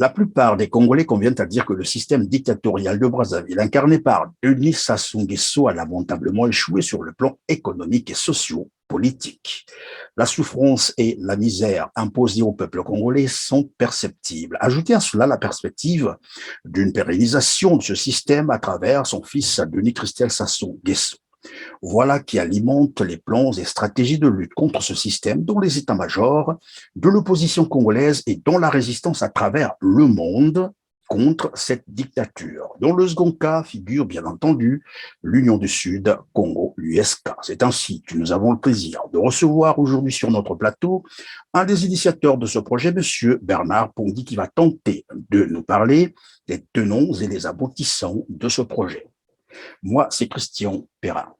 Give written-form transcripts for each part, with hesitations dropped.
La plupart des Congolais conviennent à dire que le système dictatorial de Brazzaville, incarné par Denis Sassou Nguesso, a lamentablement échoué sur le plan économique et socio-politique. La souffrance et la misère imposées au peuple congolais sont perceptibles. Ajoutez à cela la perspective d'une pérennisation de ce système à travers son fils Denis Christian Sassou Nguesso. Voilà qui alimente les plans et stratégies de lutte contre ce système dont les états-majors de l'opposition congolaise et dont la résistance à travers le monde contre cette dictature. Dans le second cas figure bien entendu l'Union du Sud, Congo, l'USK. C'est ainsi que nous avons le plaisir de recevoir aujourd'hui sur notre plateau un des initiateurs de ce projet, M. Bernard Pongui, qui va tenter de nous parler des tenants et des aboutissants de ce projet. Moi, c'est Christian Perrin.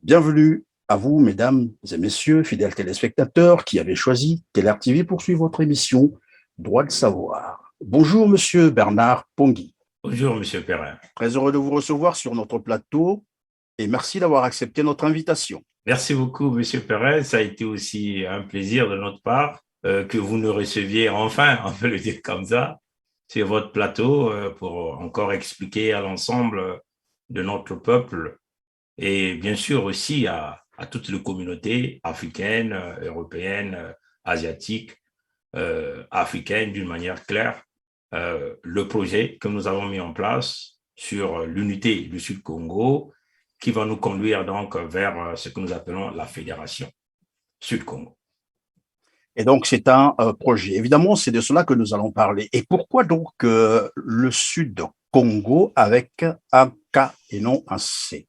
Bienvenue à vous, mesdames et messieurs, fidèles téléspectateurs qui avez choisi Télé TV pour suivre votre émission Droit de savoir. Bonjour, monsieur Bernard Pongui. Bonjour, monsieur Perrin. Très heureux de vous recevoir sur notre plateau et merci d'avoir accepté notre invitation. Merci beaucoup, monsieur Perrin. Ça a été aussi un plaisir de notre part que vous nous receviez enfin, on peut le dire comme ça, sur votre plateau pour encore expliquer à l'ensemble de notre peuple et bien sûr aussi à toute la communauté africaine, européenne, asiatique, africaine d'une manière claire, le projet que nous avons mis en place sur l'unité du Sud-Congo qui va nous conduire donc vers ce que nous appelons la Fédération Sud-Congo. Et donc, c'est un projet. Évidemment, c'est de cela que nous allons parler. Et pourquoi donc le Sud-Congo avec un K et non un C?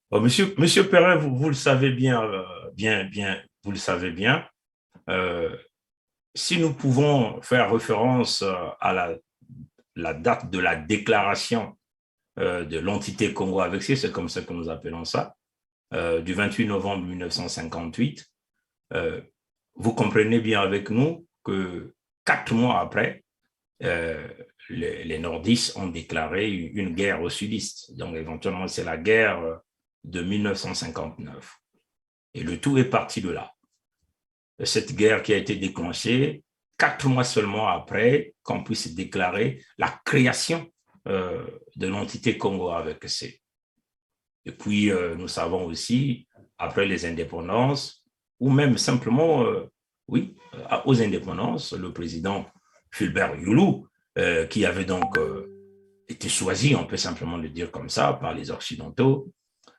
Bon, monsieur Perrin, vous le savez bien, vous le savez bien. Si nous pouvons faire référence à la date de la déclaration de l'entité Congo avec C, c'est comme ça que nous appelons ça, du 28 novembre 1958, vous comprenez bien avec nous que 4 mois après, les nordistes ont déclaré une guerre aux sudistes. Donc, éventuellement, c'est la guerre de 1959. Et le tout est parti de là. Cette guerre qui a été déclenchée 4 mois seulement après qu'on puisse déclarer la création de l'entité Congo avec C. Et puis, nous savons aussi, après les indépendances, ou même simplement, aux indépendances, le président Fulbert Youlou, qui avait donc été choisi, on peut simplement le dire comme ça, par les Occidentaux,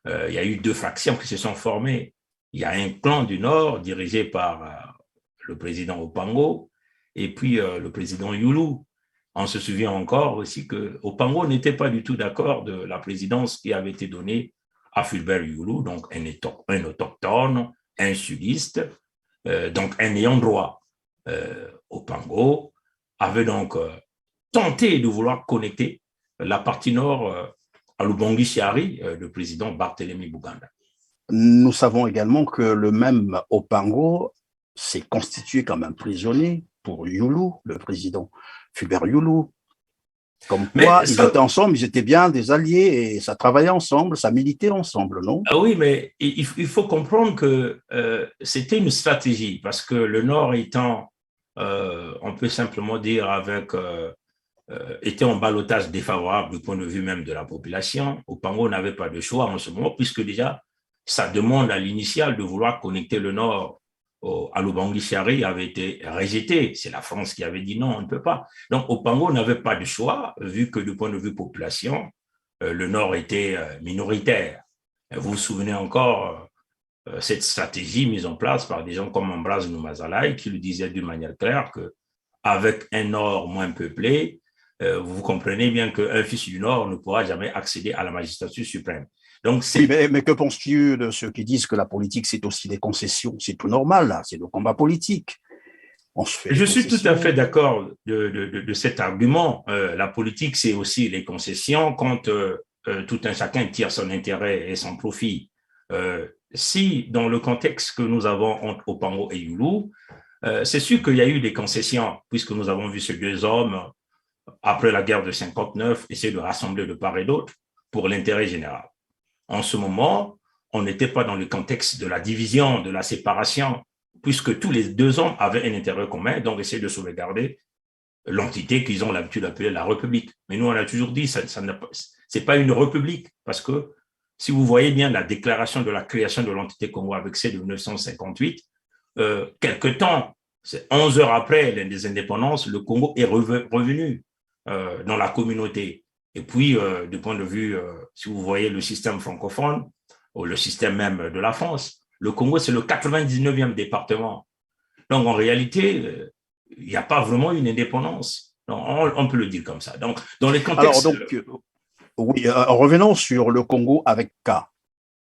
il y a eu 2 factions qui se sont formées. Il y a un clan du Nord dirigé par le président Opango et puis le président Youlou. On se souvient encore aussi que Opango n'était pas du tout d'accord de la présidence qui avait été donnée à Fulbert Youlou, donc un autochtone, un sudiste, donc un ayant droit. Opango avait donc tenté de vouloir connecter la partie nord à Lubongi-Chiari, le président Barthélemy Buganda. Nous savons également que le même Opango s'est constitué comme un prisonnier pour Youlou, le président Fulbert Youlou. Comme quoi, ils étaient ensemble, ils étaient bien des alliés et ça travaillait ensemble, ça militait ensemble, non? Ah oui, mais il faut comprendre que c'était une stratégie parce que le Nord étant, on peut simplement dire, était en ballottage défavorable du point de vue même de la population. Opango n'avait pas de choix en ce moment puisque déjà, sa demande à l'initiale de vouloir connecter le Nord à Lubongi-Chiari avait été rejetée. C'est la France qui avait dit non, on ne peut pas. Donc, Opango n'avait pas de choix, vu que du point de vue population, le Nord était minoritaire. Vous vous souvenez encore cette stratégie mise en place par des gens comme Ambroise Noumazalaï qui le disaient d'une manière claire qu'avec un Nord moins peuplé, vous comprenez bien qu'un fils du Nord ne pourra jamais accéder à la magistrature suprême. Donc oui, mais que penses-tu de ceux qui disent que la politique, c'est aussi des concessions? C'est tout normal, là, c'est le combat politique. Je suis tout à fait d'accord de cet argument. La politique, c'est aussi les concessions quand tout un chacun tire son intérêt et son profit. Si, dans le contexte que nous avons entre Opango et Youlou, c'est sûr qu'il y a eu des concessions, puisque nous avons vu ces 2 hommes, après la guerre de 59, essayer de rassembler de part et d'autre pour l'intérêt général. En ce moment, on n'était pas dans le contexte de la division, de la séparation, puisque tous les 2 hommes avaient un intérêt commun, donc essayer de sauvegarder l'entité qu'ils ont l'habitude d'appeler la République. Mais nous, on a toujours dit, ce n'est pas une république, parce que si vous voyez bien la déclaration de la création de l'entité Congo avec C de 1958, quelque temps, c'est 11 heures après les indépendances, le Congo est revenu dans la communauté. Et puis, du point de vue, si vous voyez le système francophone, ou le système même de la France, le Congo, c'est le 99e département. Donc, en réalité, il n'y a pas vraiment une indépendance. Donc, on peut le dire comme ça. Donc, dans les contextes… Alors, donc, oui, revenons sur le Congo avec K.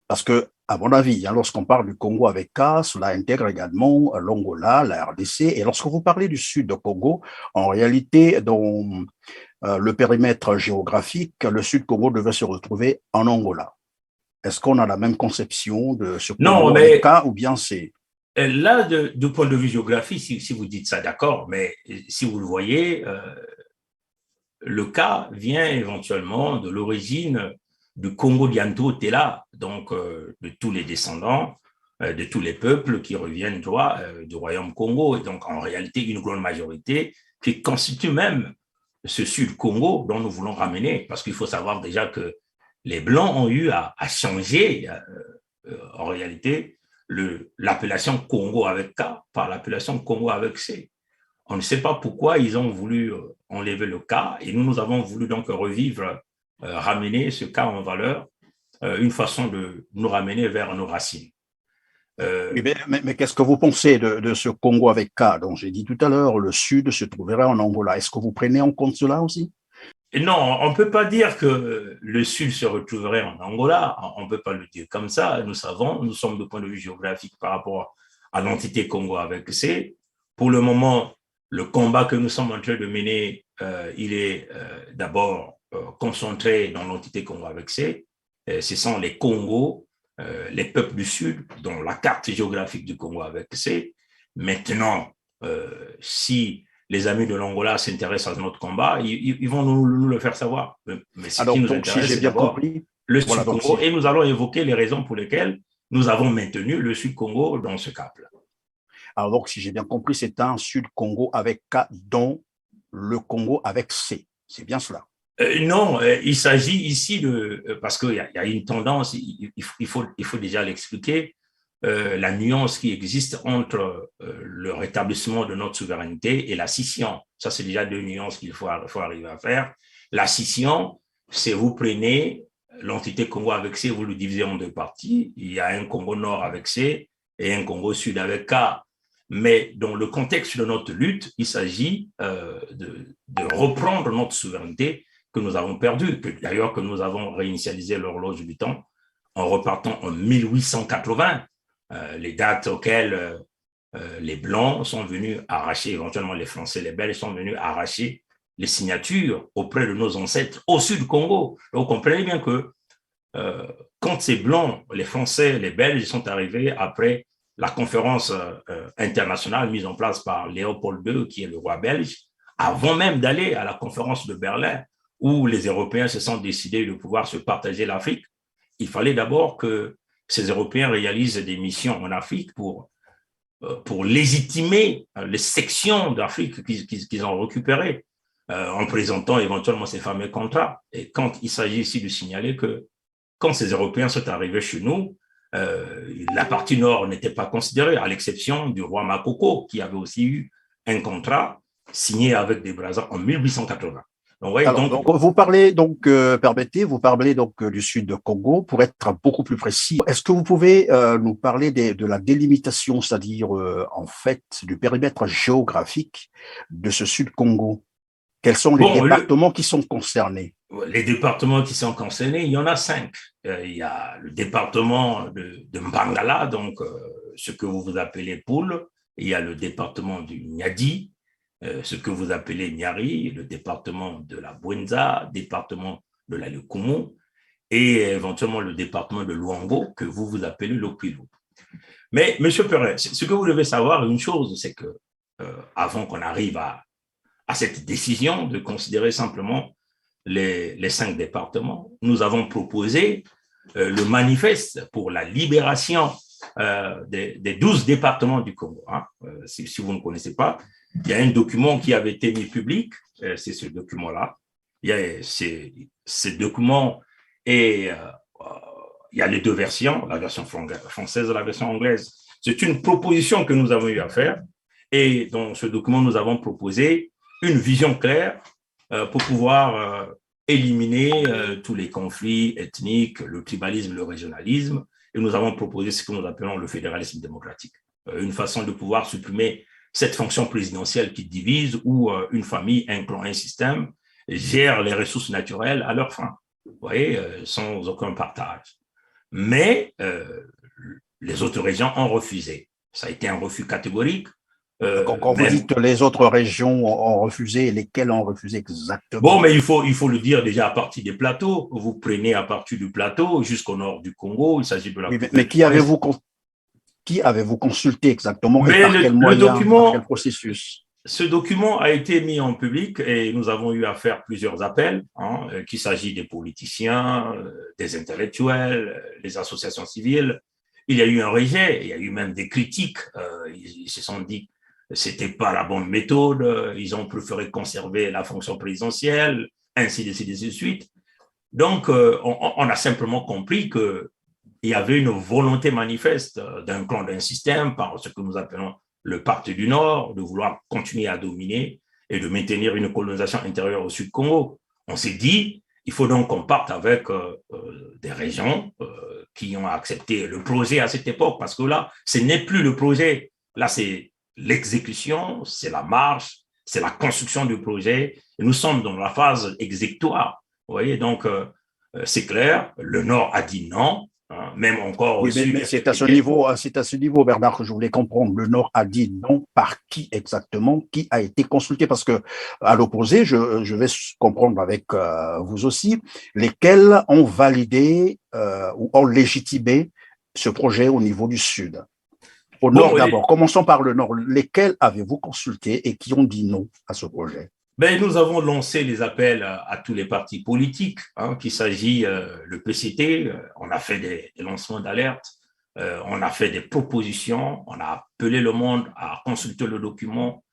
Parce que, à mon avis, hein, lorsqu'on parle du Congo avec K, cela intègre également l'Angola, la RDC. Et lorsque vous parlez du sud du Congo, en réalité, dans le périmètre géographique, le sud Congo devait se retrouver en Angola. Est-ce qu'on a la même conception de ce Congo Non, avec mais K ou bien c'est… là, du point de vue géographique, si vous dites ça, d'accord, mais si vous le voyez, le cas vient éventuellement de l'origine du Congo Dianto Tela, donc de tous les descendants, de tous les peuples qui reviennent du royaume Congo, et donc en réalité une grande majorité qui constitue même ce Sud Congo dont nous voulons ramener, parce qu'il faut savoir déjà que les Blancs ont eu à changer en réalité l'appellation Congo avec K par l'appellation Congo avec C. On ne sait pas pourquoi ils ont voulu enlever le cas et nous avons voulu donc revivre, ramener ce cas en valeur, une façon de nous ramener vers nos racines. Oui, mais qu'est-ce que vous pensez de ce Congo avec K dont j'ai dit tout à l'heure, le sud se trouverait en Angola. Est-ce que vous prenez en compte cela aussi? Et non, on ne peut pas dire que le sud se retrouverait en Angola, on ne peut pas le dire comme ça. Nous savons, nous sommes de point de vue géographique par rapport à l'entité Congo avec C. Pour le moment, le combat que nous sommes en train de mener, il est d'abord concentré dans l'entité Congo avec C. Ce sont les Congos, les peuples du Sud, dont la carte géographique du Congo avec C. Maintenant, si les amis de l'Angola s'intéressent à notre combat, ils vont nous le faire savoir. Mais ce qui Alors, nous donc, si intéresse, j'ai c'est bien d'abord compris, le voilà, donc Sud-Congo. Et nous allons évoquer les raisons pour lesquelles nous avons maintenu le Sud-Congo dans ce cap-là. alors donc, si j'ai bien compris, c'est un Sud Congo avec K, dont le Congo avec C. C'est bien cela. Non, il s'agit ici de… Parce qu'il y a une tendance, il faut déjà l'expliquer, la nuance qui existe entre le rétablissement de notre souveraineté et la scission. Ça, c'est déjà deux nuances qu'il faut arriver à faire. La scission, c'est vous prenez l'entité Congo avec C, vous le divisez en deux parties. Il y a un Congo Nord avec C et un Congo Sud avec K. Mais dans le contexte de notre lutte, il s'agit de reprendre notre souveraineté que nous avons perdue, d'ailleurs que nous avons réinitialisé l'horloge du temps en repartant en 1880, les dates auxquelles les Blancs sont venus arracher, éventuellement les Français, les Belges sont venus arracher les signatures auprès de nos ancêtres au sud du Congo. Donc, vous comprenez bien que quand ces Blancs, les Français, les Belges sont arrivés après la conférence internationale mise en place par Léopold II, qui est le roi belge, avant même d'aller à la conférence de Berlin, où les Européens se sont décidés de pouvoir se partager l'Afrique, il fallait d'abord que ces Européens réalisent des missions en Afrique pour légitimer les sections d'Afrique qu'ils ont récupérées, en présentant éventuellement ces fameux contrats. Et quand il s'agit ici de signaler que quand ces Européens sont arrivés chez nous, la partie nord n'était pas considérée, à l'exception du roi Makoko, qui avait aussi eu un contrat signé avec des Brazza en 1880. Donc, ouais, Alors, donc, vous parlez donc, permettez, vous parlez donc du sud de Congo. Pour être beaucoup plus précis, est-ce que vous pouvez nous parler de la délimitation, c'est-à-dire en fait du périmètre géographique de ce sud Congo? Quels sont les départements qui sont concernés? Les départements qui sont concernés, il y en a 5. Il y a le département de Mbangala, donc ce que vous appelez Poul. Il y a le département du Niadi, ce que vous appelez Niari, le département de la Bwenza, département de la Lukumu, et éventuellement le département de Luango, que vous appelez l'Okwilu. Mais, M. Perret, ce que vous devez savoir, une chose, c'est que avant qu'on arrive à cette décision de considérer simplement les 5 départements, nous avons proposé le manifeste pour la libération des 12 départements du Congo. Hein. Si vous ne connaissez pas, il y a un document qui avait été mis public, c'est ce document-là. Ce document et il y a les deux versions, la version française et la version anglaise. C'est une proposition que nous avons eu à faire et dans ce document, nous avons proposé une vision claire pour pouvoir éliminer tous les conflits ethniques, le tribalisme, le régionalisme, et nous avons proposé ce que nous appelons le fédéralisme démocratique. Une façon de pouvoir supprimer cette fonction présidentielle qui divise, où une famille, un clan, un système gère les ressources naturelles à leur fin, vous voyez, sans aucun partage. Mais les autres régions ont refusé. Ça a été un refus catégorique. Quand vous dites les autres régions ont refusé, lesquelles ont refusé exactement? Bon, mais il faut le dire déjà à partir des plateaux. Vous prenez à partir du plateau jusqu'au nord du Congo, il s'agit de la... Oui, mais qui avez-vous consulté exactement et par quel moyen, par quel processus? Ce document a été mis en public et nous avons eu à faire plusieurs appels, qu'il s'agit des politiciens, des intellectuels, des associations civiles. Il y a eu un rejet, il y a eu même des critiques. Ils se sont dit que ce n'était pas la bonne méthode, ils ont préféré conserver la fonction présidentielle, ainsi de suite. Donc, on a simplement compris qu'il y avait une volonté manifeste d'un clan, d'un système, par ce que nous appelons le pacte du Nord, de vouloir continuer à dominer et de maintenir une colonisation intérieure au Sud-Congo. On s'est dit, il faut donc qu'on parte avec des régions qui ont accepté le projet à cette époque, parce que là, ce n'est plus le projet, là, c'est l'exécution, c'est la marche, c'est la construction du projet, et nous sommes dans la phase exécutoire. Vous voyez, donc, c'est clair, le Nord a dit non, même encore oui, mais c'est à ce niveau, Bernard, que je voulais comprendre. Le Nord a dit non. Par qui exactement? Qui a été consulté? Parce que, à l'opposé, je vais comprendre avec vous aussi, lesquels ont validé ou ont légitimé ce projet au niveau du Sud. Au Nord d'abord. Commençons par le Nord. Lesquels avez-vous consulté et qui ont dit non à ce projet? Ben, nous avons lancé les appels à tous les partis politiques, qu'il s'agit le PCT, on a fait des lancements d'alerte, on a fait des propositions, on a appelé le monde à consulter le document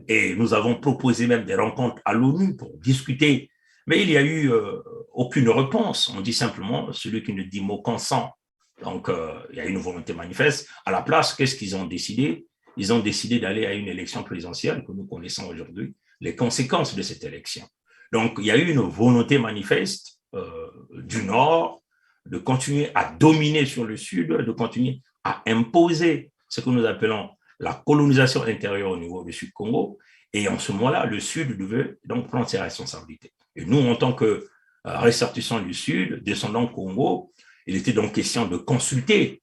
et nous avons proposé même des rencontres à l'ONU pour discuter. Mais il n'y a eu aucune réponse. On dit simplement celui qui ne dit mot consent. Donc, il y a une volonté manifeste. À la place, qu'est-ce qu'ils ont décidé? Ils ont décidé d'aller à une élection présidentielle que nous connaissons aujourd'hui, les conséquences de cette élection. Donc, il y a eu une volonté manifeste du Nord de continuer à dominer sur le Sud, de continuer à imposer ce que nous appelons la colonisation intérieure au niveau du Sud-Congo. Et en ce moment-là, le Sud devait donc prendre ses responsabilités. Et nous, en tant que ressortissants du Sud, descendants Congo, il était donc question de consulter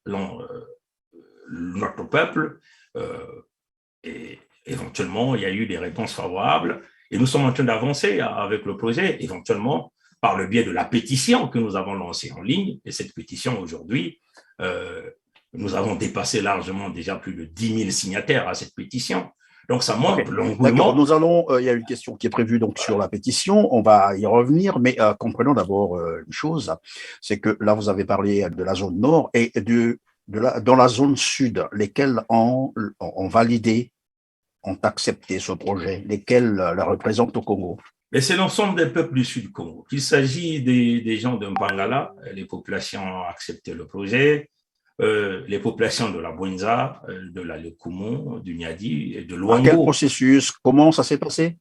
notre peuple et éventuellement, il y a eu des réponses favorables et nous sommes en train d'avancer avec le projet, éventuellement par le biais de la pétition que nous avons lancée en ligne. Et cette pétition, aujourd'hui, nous avons dépassé largement déjà plus de 10 000 signataires à cette pétition. Donc, ça montre l'engouement. D'accord, il y a une question qui est prévue donc sur la pétition, on va y revenir, mais comprenons d'abord une chose, c'est que là, vous avez parlé de la zone nord et dans la zone sud, lesquels ont validé, ont accepté ce projet, lesquels la représentent au Congo? Mais c'est l'ensemble des peuples du Sud Congo. Qu'il s'agit des gens de Mpangala, les populations ont accepté le projet, les populations de la Bwenza, de la Lekumu, du Niadi et de Luango. Quel processus? Comment ça s'est passé?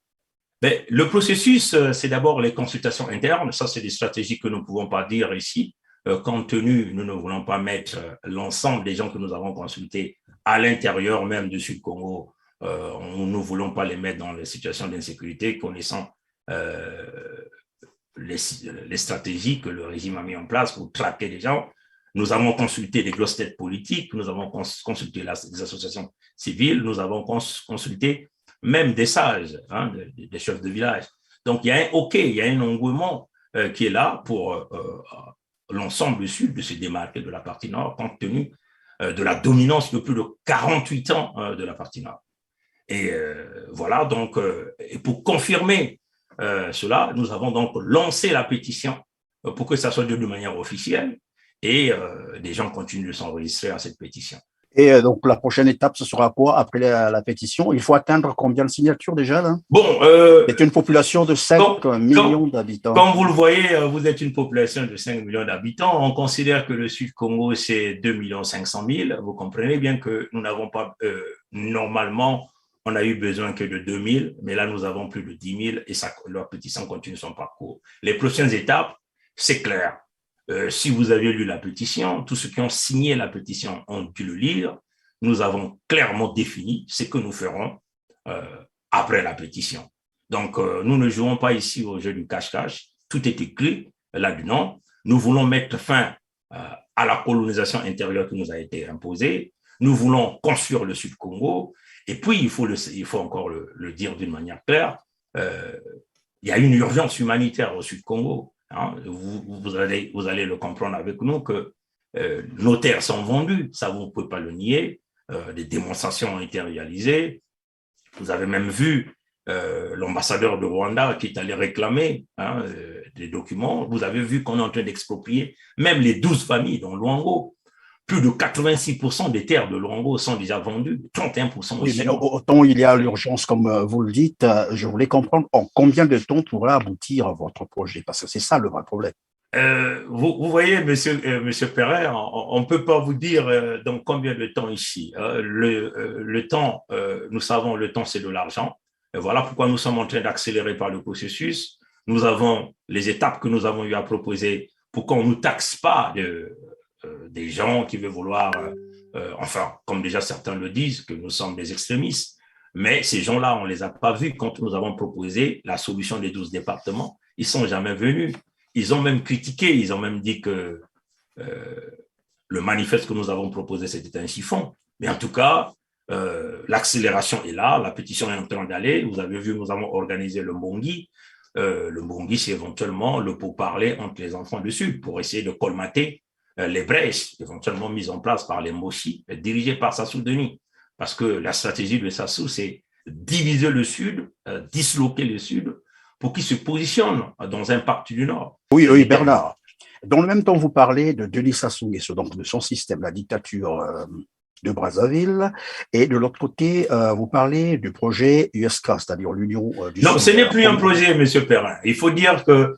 Mais le processus, c'est d'abord les consultations internes. Ça, c'est des stratégies que nous ne pouvons pas dire ici. Compte tenu, nous ne voulons pas mettre l'ensemble des gens que nous avons consultés à l'intérieur même du Sud-Congo. Nous ne voulons pas les mettre dans les situations d'insécurité, connaissant les stratégies que le régime a mis en place pour traquer les gens. Nous avons consulté des grosses têtes politiques, nous avons consulté les associations civiles, nous avons consulté même des sages, des chefs de village. Donc, il y a un engouement qui est là pour l'ensemble du Sud de se démarquer de la partie Nord, compte tenu de la dominance de plus de 48 ans de la partie Nord. Et voilà, donc, et pour confirmer cela, nous avons donc lancé la pétition pour que ça soit de manière officielle et des gens continuent de s'enregistrer à cette pétition. Et donc, la prochaine étape, ce sera quoi après la pétition? Il faut atteindre combien de signatures déjà là? Bon, C'est une population de 5 quand, millions d'habitants. comme vous le voyez, vous êtes une population de 5 millions d'habitants. On considère que le Sud-Congo, c'est 2 500 000. Vous comprenez bien que nous n'avons pas, normalement, on a eu besoin que de 2 000, mais là, nous avons plus de 10 000 et ça, leur pétition continue son parcours. Les prochaines étapes, c'est clair. Si vous avez lu la pétition, tous ceux qui ont signé la pétition ont dû le lire. Nous avons clairement défini ce que nous ferons euh, après la pétition. Donc, nous ne jouons pas ici au jeu du cache-cache. Tout est écrit là-dedans. Nous voulons mettre fin à la colonisation intérieure qui nous a été imposée. Nous voulons construire le Sud-Congo. Et puis, il faut encore le dire d'une manière claire, il y a une urgence humanitaire au Sud-Congo. Hein. Vous allez le comprendre avec nous que nos terres sont vendues, ça vous ne pouvez pas le nier. Des démonstrations ont été réalisées. Vous avez même vu l'ambassadeur de Rwanda qui est allé réclamer des documents. Vous avez vu qu'on est en train d'exproprier même les 12 familles dans Luango. Plus de 86% des terres de Luango sont déjà vendues, 31% Oui, aussi. mais autant il y a l'urgence, comme vous le dites, je voulais comprendre en combien de temps pourrait aboutir votre projet, parce que c'est ça le vrai problème. Vous voyez, monsieur Perret, on ne peut pas vous dire dans combien de temps ici. Le temps, nous savons, le temps, c'est de l'argent. Et voilà pourquoi nous sommes en train d'accélérer par le processus. Nous avons les étapes que nous avons eu à proposer pour qu'on ne nous taxe pas des gens qui veulent vouloir, enfin, comme déjà certains le disent, que nous sommes des extrémistes. Mais ces gens-là, on ne les a pas vus quand nous avons proposé la solution des 12 départements. Ils ne sont jamais venus. Ils ont même critiqué, ils ont même dit que le manifeste que nous avons proposé, c'était un chiffon. Mais en tout cas, l'accélération est là, la pétition est en train d'aller. Vous avez vu, nous avons organisé le Mbongi. Le Mbongi, c'est éventuellement le pourparler entre les enfants du Sud pour essayer de colmater les brèches éventuellement mises en place par les Moshi, dirigés par Sassou Denis. Parce que la stratégie de Sassou, c'est diviser le Sud, disloquer le Sud, pour qu'il se positionne dans un parti du Nord. Oui, oui, Bernard. Dans le même temps, vous parlez de Denis Sassou Nguesso, donc de son système, la dictature de Brazzaville, et de l'autre côté, vous parlez du projet USK, c'est-à-dire l'Union du Non, Sud. ce n'est plus un projet, M. Perrin. Il faut dire que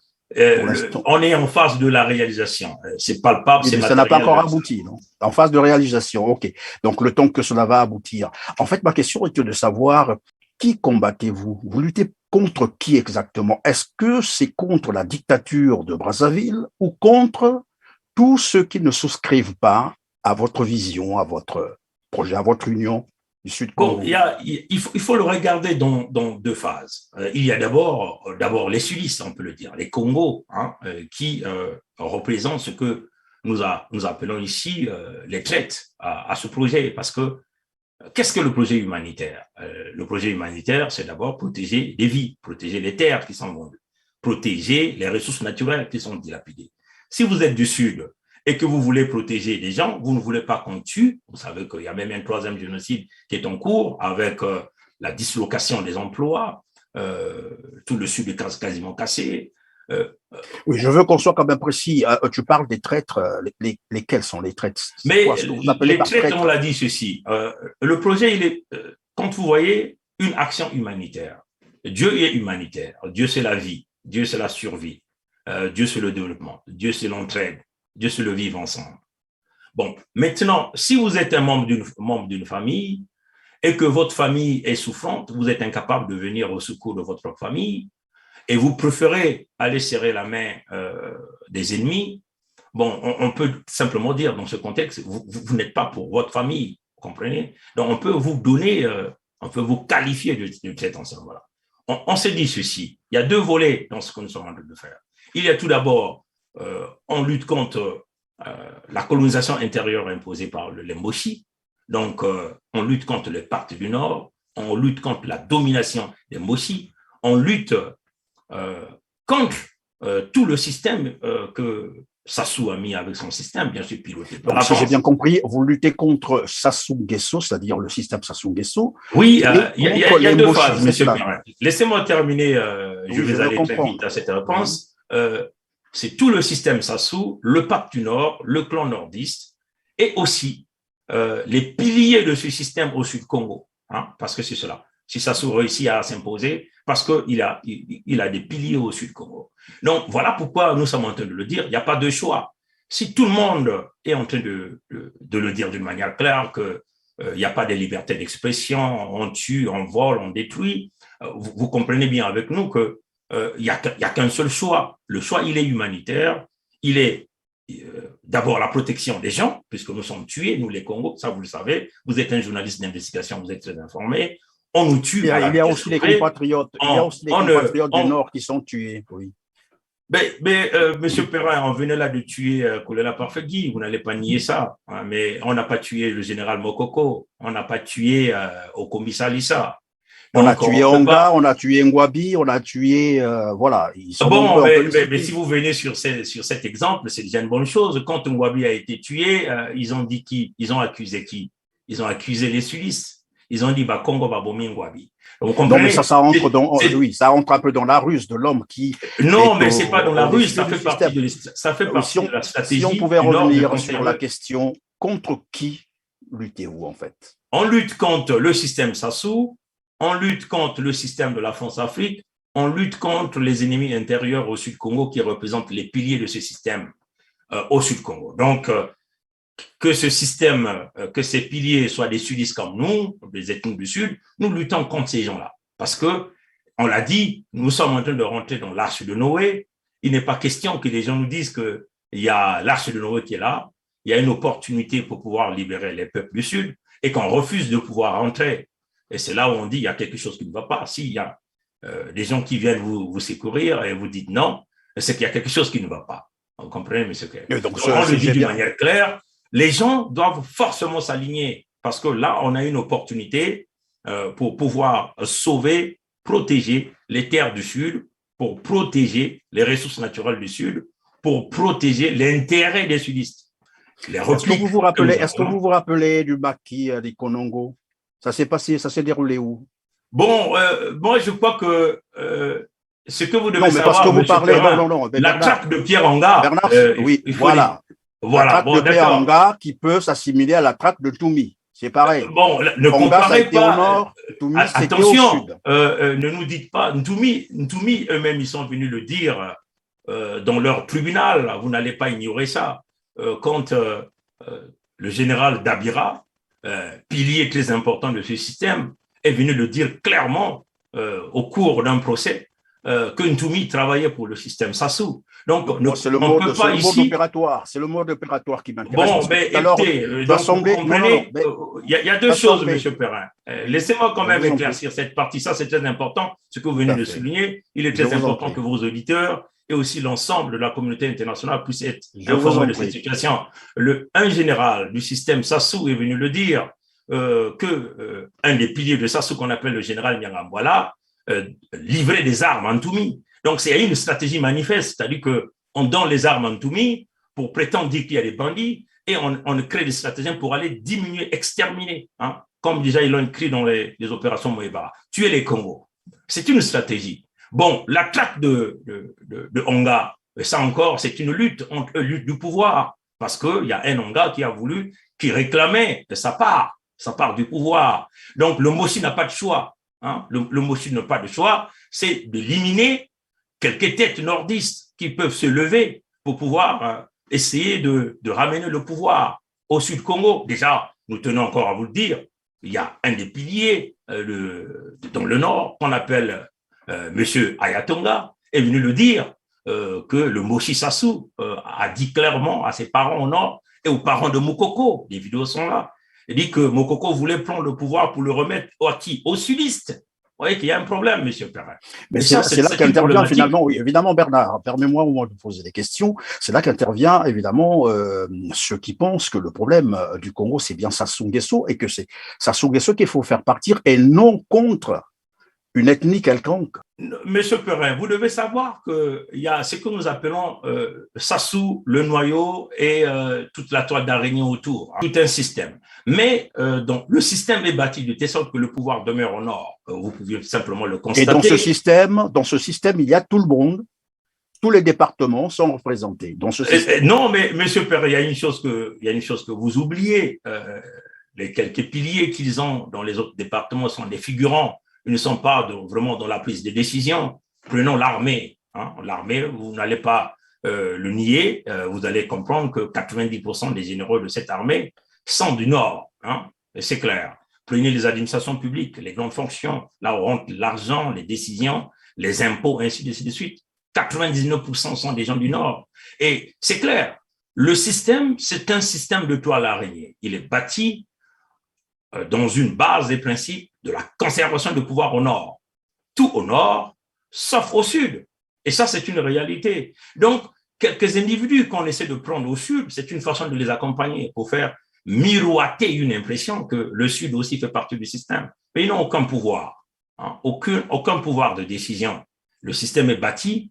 on est en phase de la réalisation. C'est palpable, c'est matériel. Ça n'a pas encore abouti, non? En phase de réalisation, ok. Donc, le temps que cela va aboutir. En fait, ma question était de savoir qui combattez-vous? Vous luttez contre qui exactement? Est-ce que c'est contre la dictature de Brazzaville ou contre tous ceux qui ne souscrivent pas à votre vision, à votre projet, à votre union du Sud-Congo? Bon, il faut le regarder dans deux phases. Il y a d'abord les sudistes, on peut le dire, les Congos, qui représentent ce que nous appelons ici les traites à ce projet. Parce que qu'est-ce que le projet humanitaire? Le projet humanitaire, c'est d'abord protéger les vies, protéger les terres qui sont vendues, protéger les ressources naturelles qui sont dilapidées. Si vous êtes du Sud et que vous voulez protéger les gens, vous ne voulez pas qu'on tue. Vous savez qu'il y a même un troisième génocide qui est en cours avec la dislocation des emplois, tout le Sud est quasiment cassé. Oui, je veux qu'on soit quand même précis. Tu parles des traîtres. Lesquels sont les traîtres? Mais les traîtres, on l'a dit ceci. Le projet, il est, quand vous voyez une action humanitaire, Dieu est humanitaire. Dieu, c'est la vie. Dieu, c'est la survie. Dieu, c'est le développement. Dieu, c'est l'entraide. Dieu, c'est le vivre ensemble. Bon, maintenant, si vous êtes un membre d'une famille et que votre famille est souffrante, vous êtes incapable de venir au secours de votre propre famille et vous préférez aller serrer la main des ennemis, bon, on peut simplement dire dans ce contexte, vous n'êtes pas pour votre famille, vous comprenez? Donc, on peut vous donner, on peut vous qualifier de cet ensemble. Voilà. On s'est dit ceci, il y a deux volets dans ce que nous sommes en train de faire. Il y a tout d'abord, on lutte contre la colonisation intérieure imposée par les Moshi. Donc, on lutte contre les partis du Nord, on lutte contre la domination des Moshi, on lutte contre tout le système que Sassou a mis avec son système, bien sûr, piloté par la France. Si j'ai bien compris, vous luttez contre Sassou Nguesso, c'est-à-dire le système Sassou Nguesso. Oui, il y a deux phases, monsieur Perrin. Laissez-moi terminer, je vais aller très vite à cette réponse. C'est tout le système Sassou, le Pacte du Nord, le clan nordiste, et aussi les piliers de ce système au Sud Congo, hein, parce que c'est cela. Si Sassou réussit à s'imposer, parce qu'il a des piliers au Sud Congo. Donc, voilà pourquoi nous sommes en train de le dire, il n'y a pas de choix. Si tout le monde est en train de le dire d'une manière claire, qu'il n'y a pas de liberté d'expression, on tue, on vole, on détruit, vous comprenez bien avec nous qu'il n'y a qu'un seul choix. Le choix, il est humanitaire, il est d'abord la protection des gens, puisque nous sommes tués, nous les Congos, ça vous le savez, vous êtes un journaliste d'investigation, vous êtes très informé, on nous tue. Il y a aussi les compatriotes, du Nord qui sont tués. Oui. Mais Monsieur Perrin, on venait là de tuer Kolela Parfegui, vous n'allez pas nier ça, hein, mais on n'a pas tué le général Mokoko, on n'a pas tué Okomi Salissa. On a tué Onga, on a tué Ngwabi, on a tué, voilà. Ils sont mais si vous venez sur cet exemple, c'est déjà une bonne chose. Quand Ngwabi a été tué, ils ont dit qui? Ils ont accusé qui? Ils ont accusé les Sulistes. Ils ont dit, bah, Congo va bomber Ngwabi. Non, mais ça entre oui, ça entre un peu dans la ruse de l'homme qui. Non, mais c'est pas dans la ruse, ça fait partie de la stratégie. Si on pouvait revenir sur la question, contre qui luttez-vous, en fait? On lutte contre le système Sassou, on lutte contre le système de la France-Afrique, on lutte contre les ennemis intérieurs au Sud-Congo qui représentent les piliers de ce système au Sud-Congo. Donc, que ce système, que ces piliers soient des sudistes comme nous, les ethnies du Sud, nous luttons contre ces gens-là. Parce que, on l'a dit, nous sommes en train de rentrer dans l'arche de Noé. Il n'est pas question que les gens nous disent qu'il y a l'arche de Noé qui est là, il y a une opportunité pour pouvoir libérer les peuples du Sud et qu'on refuse de pouvoir rentrer. Et c'est là où on dit qu'il y a quelque chose qui ne va pas. S'il y a des gens qui viennent vous secourir et vous dites non, c'est qu'il y a quelque chose qui ne va pas. Vous comprenez, M. Kerr? Donc, on le dit d'une manière claire. Les gens doivent forcément s'aligner parce que là, on a une opportunité pour pouvoir sauver, protéger les terres du Sud, pour protéger les ressources naturelles du Sud, pour protéger l'intérêt des sudistes. Est-ce que vous vous rappelez du maquis des Konongo? Ça s'est passé, ça s'est déroulé où? Bon, moi, je crois que ce que vous devez savoir, parce que vous parlez, la traque de Pierre Anga. Bernard, oui, voilà. La traque de Pierre Anga qui peut s'assimiler à la traque de Toumi. C'est pareil. Bon, ne comparez pas. Au nord, Toumi, attention, au sud. Ne nous dites pas. Toumi eux-mêmes, ils sont venus le dire dans leur tribunal. Vous n'allez pas ignorer ça. Quand le général Dabira, pilier très important de ce système, est venu le dire clairement au cours d'un procès que Ntoumi travaillait pour le système Sassou. Donc, c'est le mode opératoire. C'est le mode opératoire qui m'intéresse. Bon, mais écoutez, il y a deux choses, M. Perrin. Laissez-moi quand même éclaircir cette partie. Ça, c'est très important. Ce que vous venez de souligner, il est très important que vos auditeurs et aussi l'ensemble de la communauté internationale puissent être informés de cette situation. Un général du système Sassou est venu le dire que un des piliers de Sassou, qu'on appelle le général Nyangambwala, livrait des armes à Ntoumi. Donc, c'est une stratégie manifeste, c'est-à-dire qu'on donne les armes à Ntoumi pour prétendre dire qu'il y a des bandits et on crée des stratégies pour aller diminuer, exterminer, hein, comme déjà ils l'ont écrit dans les opérations Moeba, tuer les Congos. C'est une stratégie. Bon, la traque de Onga, ça encore, c'est une lutte lutte du pouvoir, parce qu'il y a un Onga qui réclamait sa part du pouvoir. Donc, le Mossi n'a pas de choix. Hein. Le Mossi n'a pas de choix, c'est d'éliminer quelques têtes nordistes qui peuvent se lever pour pouvoir essayer de ramener le pouvoir au Sud-Congo. Déjà, nous tenons encore à vous le dire, il y a un des piliers dans le nord qu'on appelle M. Ayatonga, est venu le dire que le Moshi Sassou a dit clairement à ses parents au nord et aux parents de Mokoko, les vidéos sont là, il dit que Mokoko voulait prendre le pouvoir pour le remettre à qui? Aux sudistes. Vous voyez qu'il y a un problème, M. Perrin. Mais c'est là qu'intervient finalement, oui, évidemment, Bernard, permets-moi au moins de poser des questions. C'est là qu'intervient évidemment ceux qui pensent que le problème du Congo, c'est bien Sassou Nguesso et que c'est Sassou Nguesso qu'il faut faire partir et non contre une ethnie quelconque. Monsieur Perrin, vous devez savoir qu'il y a ce que nous appelons Sassou, le noyau et toute la toile d'araignée autour, hein, tout un système. Mais donc, le système est bâti de telle sorte que le pouvoir demeure au nord. Vous pouvez simplement le constater. Et dans ce système, il y a tout le monde tous les départements sont représentés dans ce système. Non, mais M. Perret, il y a une chose que vous oubliez. Les quelques piliers qu'ils ont dans les autres départements sont des figurants. Ils ne sont pas vraiment dans la prise de décision. Prenons l'armée. Hein. L'armée, vous n'allez pas le nier. Vous allez comprendre que 90% des généraux de cette armée sont du Nord. Hein. C'est clair. Prenez les administrations publiques, les grandes fonctions, là où rentre l'argent, les décisions, les impôts, ainsi de suite. 99% sont des gens du Nord. Et c'est clair, le système, c'est un système de toile araignée. Il est bâti dans une base des principes de la conservation de pouvoir au Nord. Tout au Nord, sauf au Sud. Et ça, c'est une réalité. Donc, quelques individus qu'on essaie de prendre au Sud, c'est une façon de les accompagner pour faire miroiter une impression que le Sud aussi fait partie du système. Mais ils n'ont aucun pouvoir, hein, aucun pouvoir de décision. Le système est bâti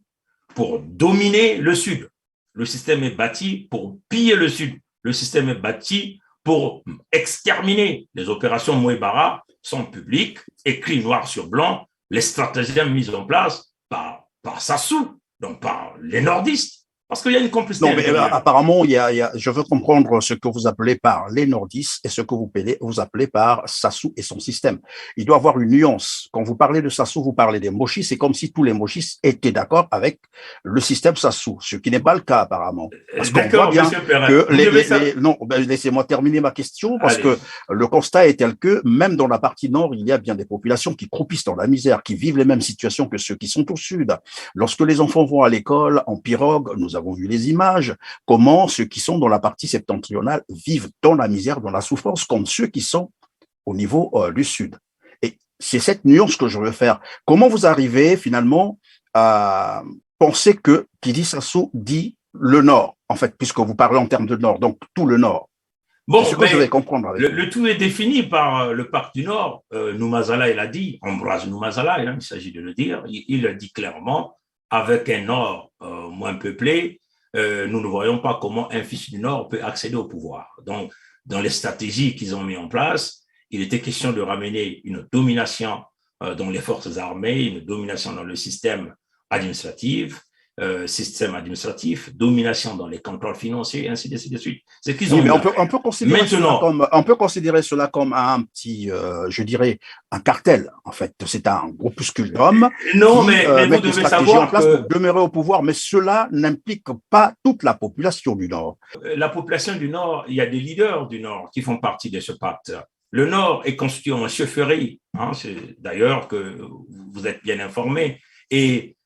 pour dominer le Sud. Le système est bâti pour piller le Sud. Le système est bâti pour exterminer. Les opérations Mouébara sont publiques, écrit noir sur blanc, les stratagèmes mis en place par Sassou, donc par les nordistes. Parce qu'il y a une complicité. Non, mais apparemment, je veux comprendre ce que vous appelez par les nordistes et ce que vous appelez par Sassou et son système. Il doit y avoir une nuance. Quand vous parlez de Sassou, vous parlez des mochis. C'est comme si tous les mochis étaient d'accord avec le système Sassou, ce qui n'est pas le cas apparemment. Parce qu'on voit bien que non, laissez-moi terminer ma question parce que le constat est tel que même dans la partie nord, il y a bien des populations qui croupissent dans la misère, qui vivent les mêmes situations que ceux qui sont au sud. Lorsque les enfants vont à l'école en pirogue, nous avons vu les images, comment ceux qui sont dans la partie septentrionale vivent dans la misère, dans la souffrance, comme ceux qui sont au niveau du sud. Et c'est cette nuance que je veux faire. Comment vous arrivez finalement à penser que qui dit Sassou dit le Nord, en fait, puisque vous parlez en termes de Nord, donc tout le Nord. Bon, c'est ce que je vais comprendre. Avec le tout est défini par le parc du Nord. Noumazala, il a dit, Ambroise Noumazala, hein, il s'agit de le dire, il a dit clairement, avec un Nord moins peuplé, nous ne voyons pas comment un fils du Nord peut accéder au pouvoir. Donc, dans les stratégies qu'ils ont mis en place, il était question de ramener une domination dans les forces armées, une domination dans le système administratif, domination dans les contrôles financiers, ainsi de suite. C'est qu'ils ont mais on peut considérer cela comme un petit, je dirais, un cartel. En fait, c'est un groupuscule d'hommes qui met des stratégies en place pour demeurer au pouvoir, mais cela n'implique pas toute la population du Nord. La population du Nord, il y a des leaders du Nord qui font partie de ce pacte. Le Nord est constitué en chefferie. Hein, c'est d'ailleurs que vous êtes bien informés. Et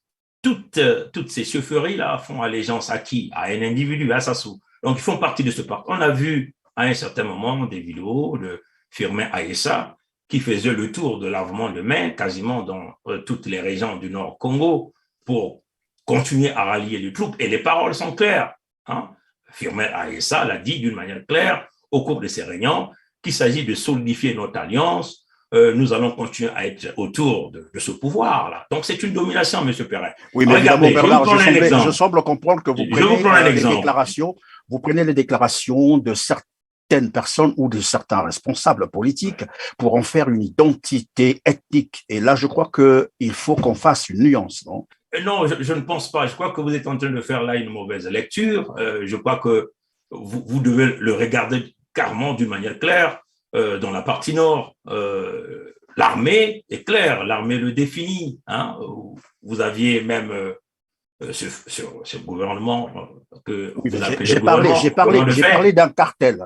toutes ces chaufferies-là font allégeance à qui? À un individu, à Sassou. Donc, ils font partie de ce parc. On a vu à un certain moment des vidéos de Firmin Aïssa qui faisait le tour de lavement de mains quasiment dans toutes les régions du Nord Congo pour continuer à rallier les troupes. Et les paroles sont claires. Hein? Firmin Aïssa l'a dit d'une manière claire au cours de ces réunions qu'il s'agit de solidifier notre alliance. Nous allons continuer à être autour de ce pouvoir-là. Donc, c'est une domination, M. Perret. Oui, mais regardez, je semble comprendre que vous prenez les déclarations de certaines personnes ou de certains responsables politiques pour en faire une identité ethnique. Et là, je crois qu'il faut qu'on fasse une nuance, non? Non, je ne pense pas. Je crois que vous êtes en train de faire là une mauvaise lecture. Je crois que vous devez le regarder carrément d'une manière claire. Dans la partie nord, l'armée est claire, l'armée le définit. Hein. Vous aviez même ce gouvernement que vous appelez j'ai parlé d'un cartel.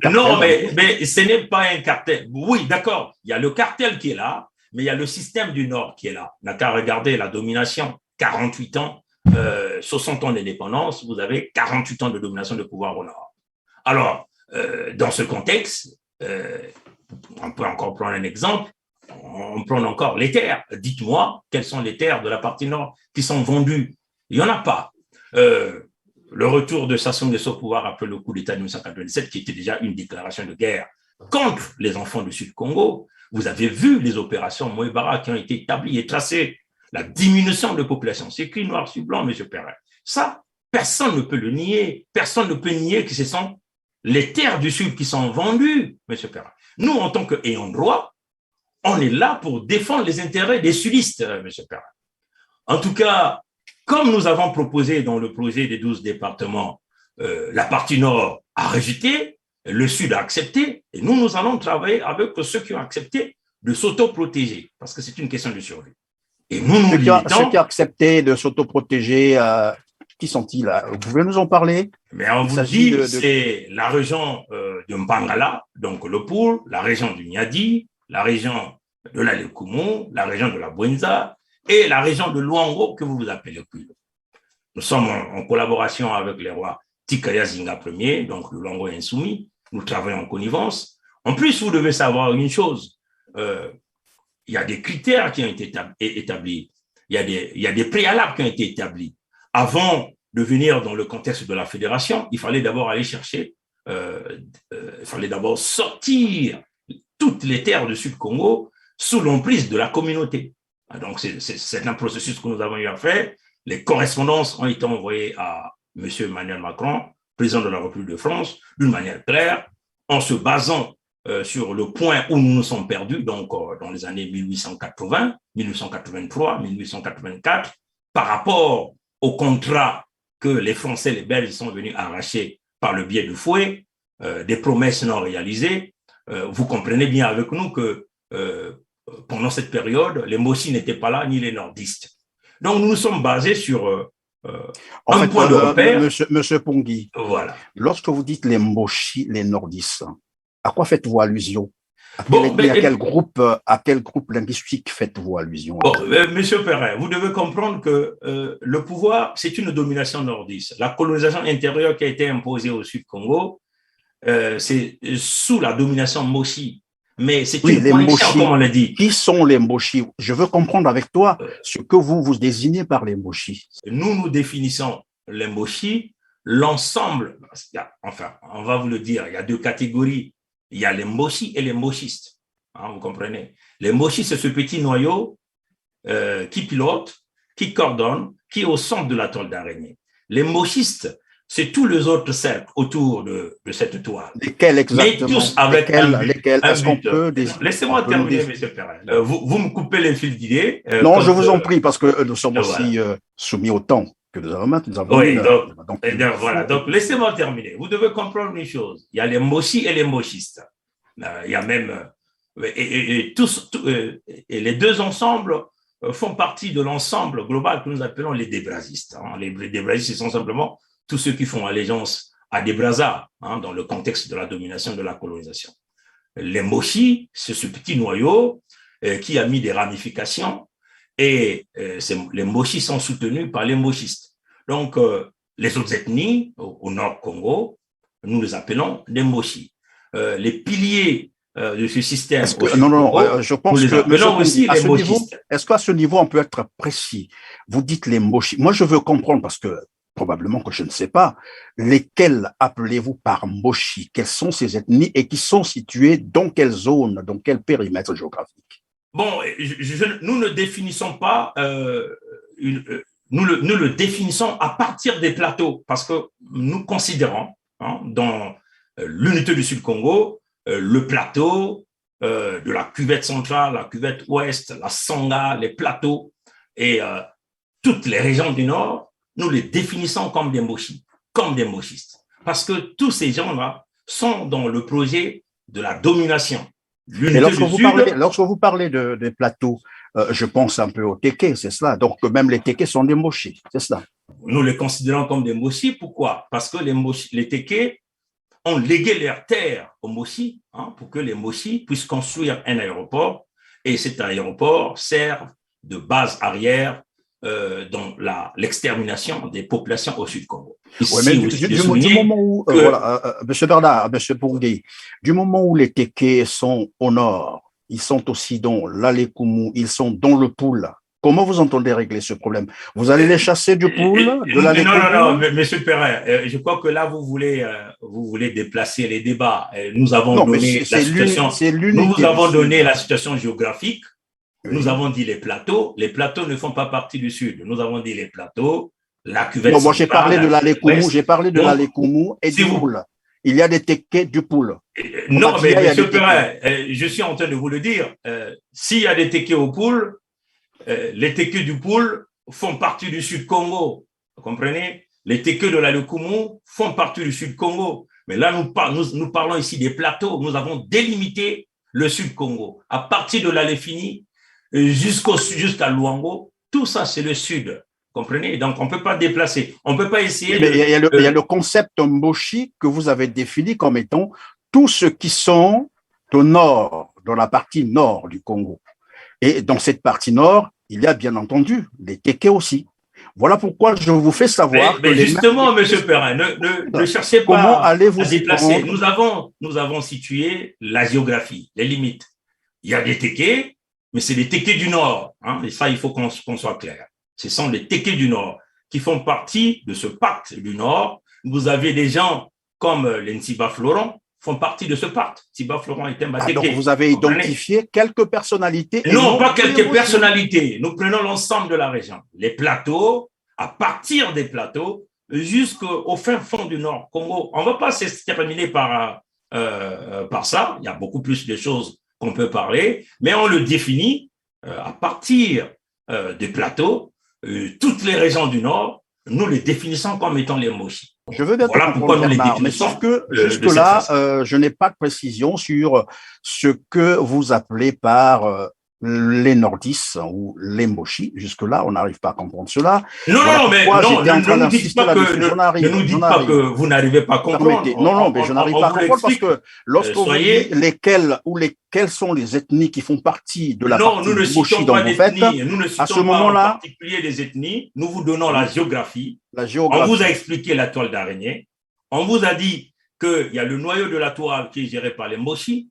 Non, mais ce n'est pas un cartel. Oui, d'accord, il y a le cartel qui est là, mais il y a le système du Nord qui est là. On n'a qu'à regarder la domination, 48 ans, 60 ans d'indépendance, vous avez 48 ans de domination de pouvoir au Nord. Alors, dans ce contexte, on peut encore prendre un exemple, on prend encore les terres. Dites-moi quelles sont les terres de la partie nord qui sont vendues. Il n'y en a pas. Le retour de Sassou Nguesso au pouvoir après le coup d'État de 1997, qui était déjà une déclaration de guerre contre les enfants du Sud-Congo, vous avez vu les opérations Mouébara qui ont été établies et tracées, la diminution de population. C'est écrit noir sur blanc, M. Perret. Ça, personne ne peut le nier. Personne ne peut nier que ce sont les terres du Sud qui sont vendues, M. Perret. Nous, en tant qu'ayants droit, on est là pour défendre les intérêts des sudistes, M. Perret. En tout cas, Comme nous avons proposé dans le projet des 12 départements, la partie nord a rejeté, le sud a accepté, et nous allons travailler avec ceux qui ont accepté de s'autoprotéger, parce que c'est une question de survie. Et nous limitons... Ceux qui ont accepté de s'autoprotéger, qui sont-ils là? Vous pouvez nous en parler? Mais on vous dit, c'est la région de Mpangala, donc le Poul, la région du Niadi, la région de la Lekumu, la région de la Bwenza et la région de Luango que vous appelez Kuyo. Nous sommes en collaboration avec les rois Tikaya Zinga Ier, donc le Luango insoumis. Nous travaillons en connivence. En plus, vous devez savoir une chose, il y a des critères qui ont été établis, il y a des préalables qui ont été établis. Avant de venir dans le contexte de la fédération, il fallait d'abord aller chercher, il fallait d'abord sortir toutes les terres du Sud-Congo sous l'emprise de la communauté. Donc, c'est un processus que nous avons eu à faire. Les correspondances ont été envoyées à M. Emmanuel Macron, président de la République de France, d'une manière claire, en se basant sur le point où nous nous sommes perdus, donc dans les années 1880, 1883, 1884, par rapport au contrat que les Français et les Belges sont venus arracher par le biais du fouet, des promesses non réalisées. Vous comprenez bien avec nous que pendant cette période, les Mossi n'étaient pas là, ni les nordistes. Donc, nous nous sommes basés sur un point de repère. Monsieur Pongui, voilà. Lorsque vous dites les Moshi, les nordistes, à quoi faites-vous allusion? À quel groupe linguistique faites-vous allusion? Monsieur Perrin, vous devez comprendre que le pouvoir, c'est une domination nordiste. La colonisation intérieure qui a été imposée au Sud-Congo, c'est sous la domination Moshi. Mais c'est une connexion, comme on l'a dit. Qui sont les Moshi? Je veux comprendre avec toi ce que vous désignez par les Moshi. Nous définissons les Moshi, l'ensemble, enfin, on va vous le dire, il y a deux catégories. Il y a les Moshi et les Moshistes. Hein, vous comprenez? Les Moshi, c'est ce petit noyau qui pilote, qui coordonne, qui est au centre de la toile d'araignée. Les Moshistes, c'est tous les autres cercles autour de cette toile. Lesquels exactement? Mais tous avec lesquels Est-ce qu'on peut... Laissez-moi terminer, M. Perrin. Vous me coupez les fils d'idées. Non, je vous en prie, parce que nous sommes aussi soumis au temps que nous avons. Oui, voilà. Donc, laissez-moi terminer. Vous devez comprendre une chose. Il y a les Moshi et les Moshistes. Il y a même... Et les deux ensembles font partie de l'ensemble global que nous appelons les débrasistes. Les débrasistes, ce sont simplement tous ceux qui font allégeance à des Brazza, dans le contexte de la domination de la colonisation. Les Moshi, c'est ce petit noyau qui a mis des ramifications et les Moshi sont soutenus par les Moshistes. Donc, les autres ethnies au nord Congo, nous les appelons les Moshi. Les piliers de ce système. Je pense que aussi les Moshistes. Est-ce qu'à ce niveau, on peut être précis? Vous dites les Moshi. Moi, je veux comprendre parce que probablement que je ne sais pas, lesquels appelez-vous par Moshi? Quelles sont ces ethnies et qui sont situées dans quelle zone, dans quel périmètre géographique? Bon, nous ne définissons pas, nous le définissons à partir des plateaux, parce que nous considérons, dans l'unité du Sud-Congo, le plateau de la cuvette centrale, la cuvette ouest, la Sangha, les plateaux et toutes les régions du Nord, nous les définissons comme des Moshi, comme des Moshistes. Parce que tous ces gens-là sont dans le projet de la domination. Et lorsque vous parlez des plateaux, je pense un peu aux Téké, c'est cela. Donc, même les Téké sont des Moshi, c'est cela. Nous les considérons comme des Moshi. Pourquoi? Parce que les Téké ont légué leurs terres aux Moshi, pour que les Moshi puissent construire un aéroport. Et cet aéroport sert de base arrière dans l'extermination des populations au Sud-Congo. Du moment où, M. Bernard, M. Pongui, du moment où les Téké sont au nord, ils sont aussi dans l'Alekumu, ils sont dans le Poul, comment vous entendez régler ce problème? Vous allez les chasser du Poul, de l'Alekumu? Non, M. Perrin, je crois que là, vous voulez déplacer les débats. Nous avons donné la situation, nous avons donné la situation géographique. Nous avons dit les plateaux ne font pas partie du Sud. Nous avons dit les plateaux, la cuvette. Non, moi j'ai parlé de l'Alekumu, et du Poul. Il y a des Téké du Poul. Non, mais M. Perrin, je suis en train de vous le dire. S'il y a des Téké au Poul, les Téké du Poul font partie du Sud-Congo. Vous comprenez? Les Téké de la Lukumu font partie du Sud-Congo. Mais là, nous parlons ici des plateaux. Nous avons délimité le Sud-Congo. À partir de l'Aléfini jusqu'à Luango, tout ça, c'est le Sud. Comprenez? Donc, on ne peut pas déplacer. On ne peut pas essayer. Mais il y a le concept Mboshi que vous avez défini comme étant tous ceux qui sont au nord, dans la partie nord du Congo. Et dans cette partie nord, il y a bien entendu les Téké aussi. Voilà pourquoi je vous fais savoir. Mais justement, M. Perrin, ne cherchez pas à déplacer. Nous avons situé la géographie, les limites. Il y a des Téké, mais c'est les Téké du Nord. Hein, et ça, il faut qu'on soit clair. Ce sont les Téké du Nord qui font partie de ce pacte du Nord. Vous avez des gens comme les Nsiba Florent font partie de ce pacte. Nsiba Florent est un Téké. Donc, vous avez identifié quelques personnalités. Non, pas quelques personnalités. Nous prenons l'ensemble de la région. Les plateaux, à partir des plateaux, jusqu'au fin fond du Nord Congo. On ne va pas se terminer par ça. Il y a beaucoup plus de choses qu'on peut parler, mais on le définit à partir des plateaux. Toutes les régions du Nord, nous les définissons comme étant les Moshi. Je veux bien voilà pourquoi nous les définissons. Mais sauf que jusque-là, je n'ai pas de précision sur ce que vous appelez par les nordistes ou les Moshi. Jusque-là, on n'arrive pas à comprendre cela. Non, mais ne nous dites pas que vous n'arrivez pas à comprendre. Non, mais je n'arrive pas à comprendre parce que lorsque vous dites quelles sont les ethnies qui font partie de la partie Moshi dont vous faites, à ce moment-là, en particulier des ethnies, nous vous donnons la géographie. On vous a expliqué la toile d'araignée. On vous a dit qu'il y a le noyau de la toile qui est géré par les Moshi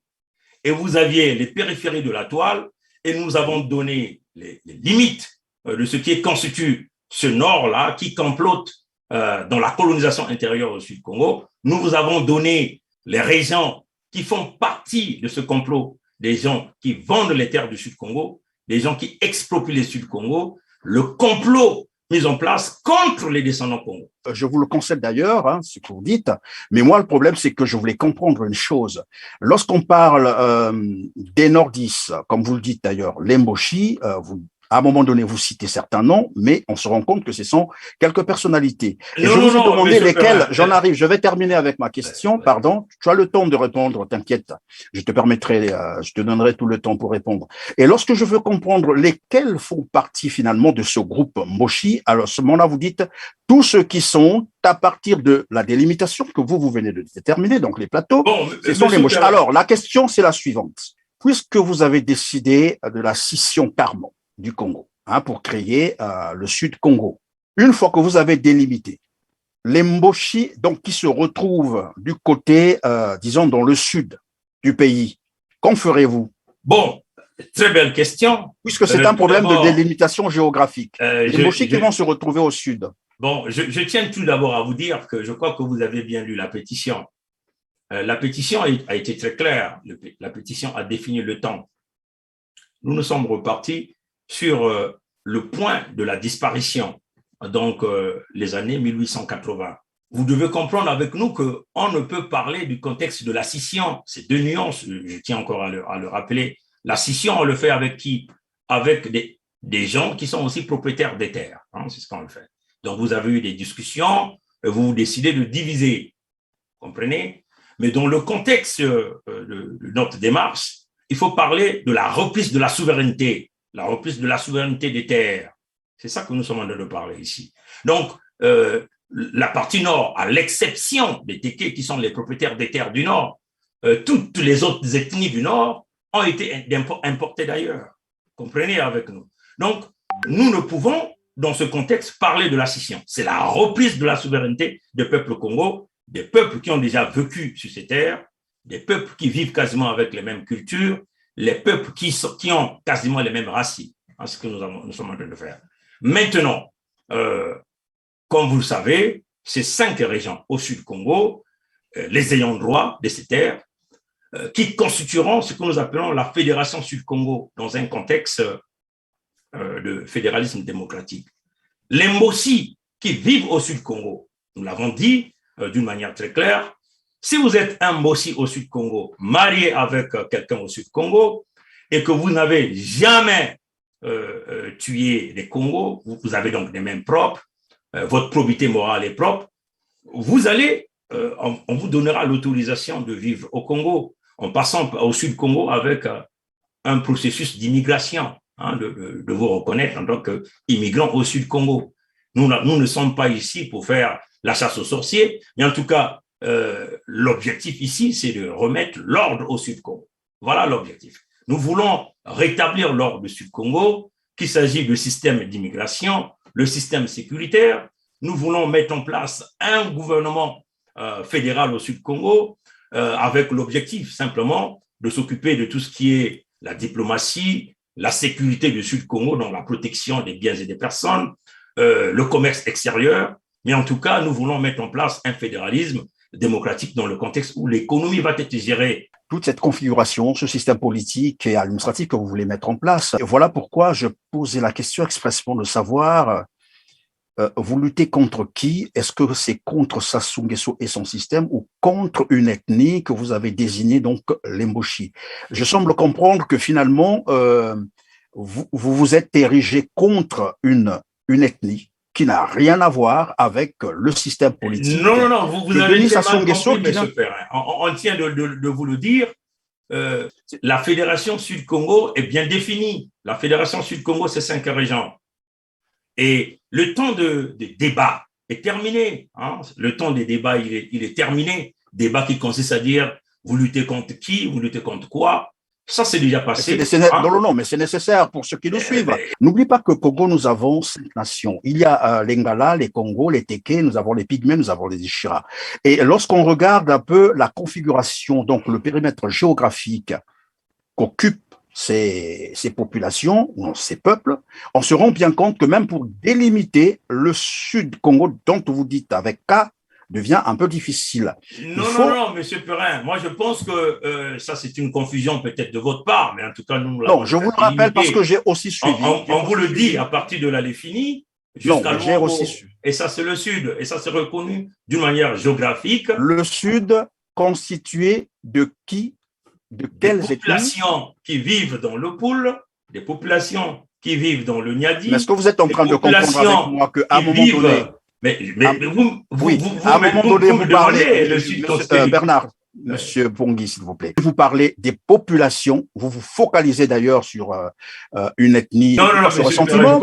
et vous aviez les périphéries de la toile. Et nous avons donné les limites de ce qui constitue ce nord-là qui complote dans la colonisation intérieure au Sud-Congo. Nous vous avons donné les régions qui font partie de ce complot, des gens qui vendent les terres du Sud-Congo, des gens qui exproprient les Sud-Congo, le complot mis en place contre les descendants Congo. Je vous le concède d'ailleurs, ce que vous dites, mais moi, le problème, c'est que je voulais comprendre une chose. Lorsqu'on parle des nordistes, comme vous le dites d'ailleurs, les Mboshi, à un moment donné, vous citez certains noms, mais on se rend compte que ce sont quelques personnalités. Et je vous ai demandé lesquelles, j'en arrive, je vais terminer avec ma question, pardon, tu as le temps de répondre, t'inquiète, je te donnerai tout le temps pour répondre. Et lorsque je veux comprendre lesquels font partie finalement de ce groupe Moshi, alors à ce moment-là, vous dites tous ceux qui sont à partir de la délimitation que vous venez de déterminer, donc les plateaux, ce sont les Moshi. Alors, la question, c'est la suivante. Puisque vous avez décidé de la scission Carmon du Congo, pour créer le Sud-Congo. Une fois que vous avez délimité les Mboshi, donc qui se retrouvent du côté, disons, dans le sud du pays, qu'en ferez-vous? Bon, très belle question. Puisque c'est un problème de délimitation géographique. Les Mboshi qui vont se retrouver au sud. Bon, je tiens tout d'abord à vous dire que je crois que vous avez bien lu la pétition. La pétition a été très claire. La pétition a défini le temps. Nous nous sommes repartis sur le point de la disparition, donc les années 1880. Vous devez comprendre avec nous qu'on ne peut parler du contexte de la scission. C'est deux nuances, je tiens encore à le rappeler. La scission, on le fait avec qui? Avec des gens qui sont aussi propriétaires des terres. C'est ce qu'on le fait. Donc, vous avez eu des discussions, vous décidez de diviser. Vous comprenez? Mais dans le contexte de notre démarche, il faut parler de la reprise de la souveraineté. La reprise de la souveraineté des terres. C'est ça que nous sommes en train de parler ici. Donc, la partie nord, à l'exception des Téké qui sont les propriétaires des terres du nord, toutes les autres ethnies du nord ont été importées d'ailleurs. Comprenez avec nous. Donc, nous ne pouvons, dans ce contexte, parler de la scission. C'est la reprise de la souveraineté des peuples Congo, des peuples qui ont déjà vécu sur ces terres, des peuples qui vivent quasiment avec les mêmes cultures, les peuples qui ont quasiment les mêmes racines, ce que nous sommes en train de faire. Maintenant, comme vous le savez, ces 5 régions au sud Congo, les ayants droit de ces terres, qui constitueront ce que nous appelons la Fédération Sud-Congo dans un contexte de fédéralisme démocratique. Les Mboshi qui vivent au sud Congo, nous l'avons dit d'une manière très claire, si vous êtes un Mboshi au Sud-Congo, marié avec quelqu'un au Sud-Congo, et que vous n'avez jamais tuer les Congos, vous avez donc des mains propres, votre probité morale est propre, vous allez, on vous donnera l'autorisation de vivre au Congo, en passant au Sud Congo avec un processus d'immigration, de vous reconnaître en tant qu'immigrant au Sud Congo. Nous ne sommes pas ici pour faire la chasse aux sorciers, mais en tout cas, l'objectif ici, c'est de remettre l'ordre au Sud Congo. Voilà l'objectif. Nous voulons rétablir l'ordre du Sud Congo, qu'il s'agit du système d'immigration, le système sécuritaire. Nous voulons mettre en place un gouvernement fédéral au Sud Congo avec l'objectif simplement de s'occuper de tout ce qui est la diplomatie, la sécurité du Sud Congo, donc la protection des biens et des personnes, le commerce extérieur. Mais en tout cas, nous voulons mettre en place un fédéralisme démocratique dans le contexte où l'économie va être gérée. Toute cette configuration, ce système politique et administratif que vous voulez mettre en place. Et voilà pourquoi je posais la question expressément de savoir, vous luttez contre qui? Est-ce que c'est contre Sassou Nguesso et son système ou contre une ethnie que vous avez désignée, donc les Mboshi? Je semble comprendre que finalement, vous vous êtes érigé contre une ethnie qui n'a rien à voir avec le système politique. Non, vous avez dit Sassou Nguesso, M. Perrin. On tient de vous le dire. La Fédération Sud-Congo est bien définie. La Fédération Sud-Congo, c'est 5 régions. Et le temps de débat est terminé. Le temps des débats, il est terminé. Débat qui consiste à dire, vous luttez contre qui, vous luttez contre quoi. Ça, c'est déjà passé. Non, mais c'est nécessaire pour ceux qui nous suivent. N'oublie pas que Congo, nous avons 5 nations. Il y a les Ngala, les Congo, les Téké, nous avons les Pygmées, nous avons les Ishira. Et lorsqu'on regarde un peu la configuration, donc le périmètre géographique qu'occupent ces populations, ces peuples, on se rend bien compte que même pour délimiter le Sud Congo, dont vous dites avec K, devient un peu difficile. Non, M. Perrin, moi je pense que ça c'est une confusion peut-être de votre part, mais en tout cas nous... Non, je vous le rappelle parce que j'ai aussi suivi. On vous le dit à partir de la Léfini jusqu'à l'Ouango, et ça c'est le Sud, et ça c'est reconnu d'une manière géographique. Le Sud constitué de qui? De quelles populations qui vivent dans le Poul, des populations qui vivent dans le Niadi. Mais est-ce que vous êtes en train de comprendre avec moi qu'à un moment donné... à un moment donné, vous parlez, Bernard, Monsieur Bongui, s'il vous plaît. Vous parlez des populations, vous vous focalisez d'ailleurs sur une ethnie, sur un sentiment.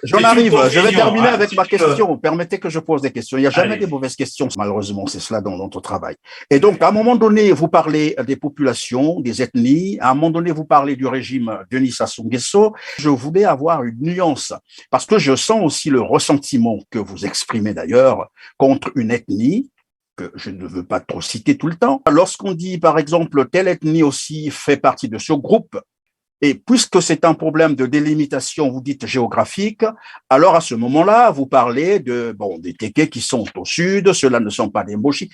J'en arrive, je vais terminer avec ma question. Permettez que je pose des questions. Il n'y a jamais de mauvaises questions, malheureusement, c'est cela dans notre travail. Et donc, à un moment donné, vous parlez des populations, des ethnies. À un moment donné, vous parlez du régime Denis Sassou Nguesso. Je voulais avoir une nuance, parce que je sens aussi le ressentiment que vous exprimez d'ailleurs contre une ethnie, que je ne veux pas trop citer tout le temps. Lorsqu'on dit, par exemple, telle ethnie aussi fait partie de ce groupe, et puisque c'est un problème de délimitation, vous dites géographique, alors à ce moment-là, vous parlez des Téké qui sont au sud, ceux-là ne sont pas des Mboshi.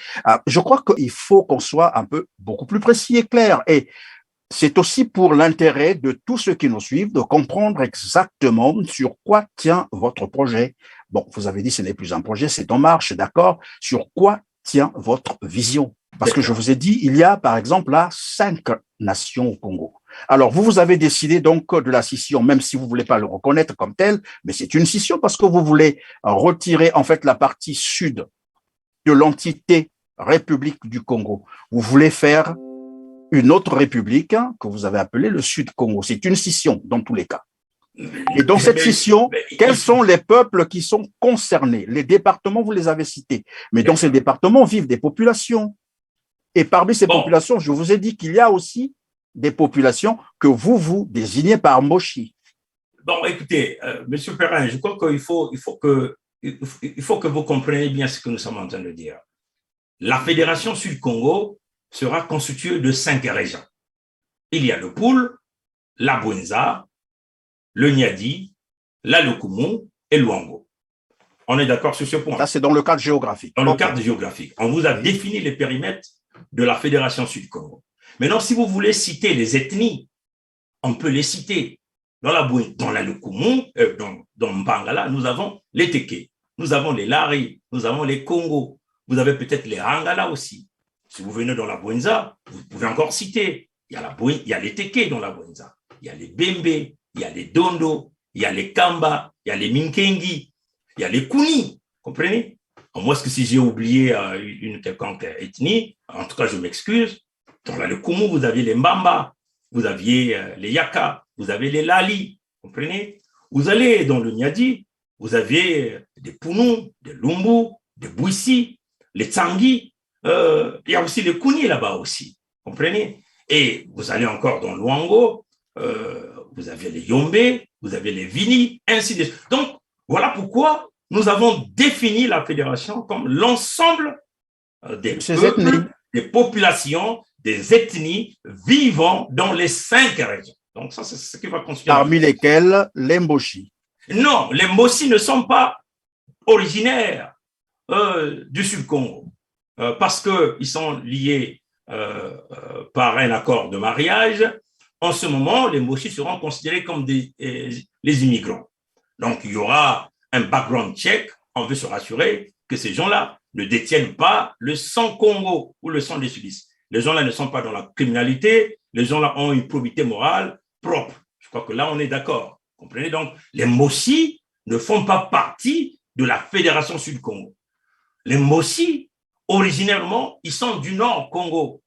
Je crois qu'il faut qu'on soit beaucoup plus précis et clair. Et c'est aussi pour l'intérêt de tous ceux qui nous suivent de comprendre exactement sur quoi tient votre projet. Bon, vous avez dit ce n'est plus un projet, c'est en marche, d'accord. Sur quoi tient votre vision? Parce que je vous ai dit, il y a par exemple là 5 nations au Congo. Alors vous avez décidé donc de la scission, même si vous voulez pas le reconnaître comme tel, mais c'est une scission parce que vous voulez retirer en fait la partie sud de l'entité République du Congo. Vous voulez faire une autre république que vous avez appelée le Sud Congo. C'est une scission dans tous les cas. Et dans cette scission, quels sont les peuples qui sont concernés? Les départements, vous les avez cités. Mais dans ces départements vivent des populations. Et parmi ces populations, je vous ai dit qu'il y a aussi des populations que vous désignez par Mboshi. Bon, écoutez, Monsieur Perrin, je crois qu'il faut que vous compreniez bien ce que nous sommes en train de dire. La Fédération Sud-Congo sera constituée de 5 régions. Il y a le Poul, la Bouenza, le Niadi, la Lukumu et l'Ouango. On est d'accord sur ce point? Là, c'est dans le cadre géographique. Dans le cadre géographique. On vous a défini les périmètres de la Fédération Sud-Congo. Maintenant, si vous voulez citer les ethnies, on peut les citer. Dans la Lukumu, dans Mbangala, nous avons les Téké, nous avons les Lari, nous avons les Congo, vous avez peut-être les Rangala aussi. Si vous venez dans la Bouenza, vous pouvez encore citer. Il y a les Téké dans la Bouenza, il y a les Bembe, il il y a les Dondo, il y a les Kamba, il y a les Minkengi, il y a les Kuni, comprenez? À moins que si j'ai oublié une quelconque ethnie, en tout cas, je m'excuse. Dans le Kumu, vous aviez les Mbamba, vous aviez les Yaka, vous avez les Lali, comprenez? Vous allez dans le Nyadi, vous avez des Pounou, des Lumbu, des Bouissi, les Tsangi, il y a aussi les Kuni là-bas aussi, comprenez? Et vous allez encore dans l'Ouango, vous avez les Yombe, vous avez les Vini, ainsi de suite. Donc, voilà pourquoi nous avons défini la fédération comme l'ensemble des peuples, des populations, des ethnies vivant dans les 5 régions. Donc, ça, c'est ce qui va constituer. Parmi lesquelles les Mboshi. Non, les Mboshi ne sont pas originaires du Sud-Congo parce qu'ils sont liés par un accord de mariage. En ce moment, les Mboshi seront considérés comme les immigrants. Donc, il y aura un background check. On veut se rassurer que ces gens-là ne détiennent pas le sang Congo ou le sang des sudistes. Les gens-là ne sont pas dans la criminalité. Les gens-là ont une probité morale propre. Je crois que là, on est d'accord. Comprenez? Donc, les Mboshi ne font pas partie de la Fédération Sud-Congo. Les Mboshi, originairement, ils sont du Nord Congo.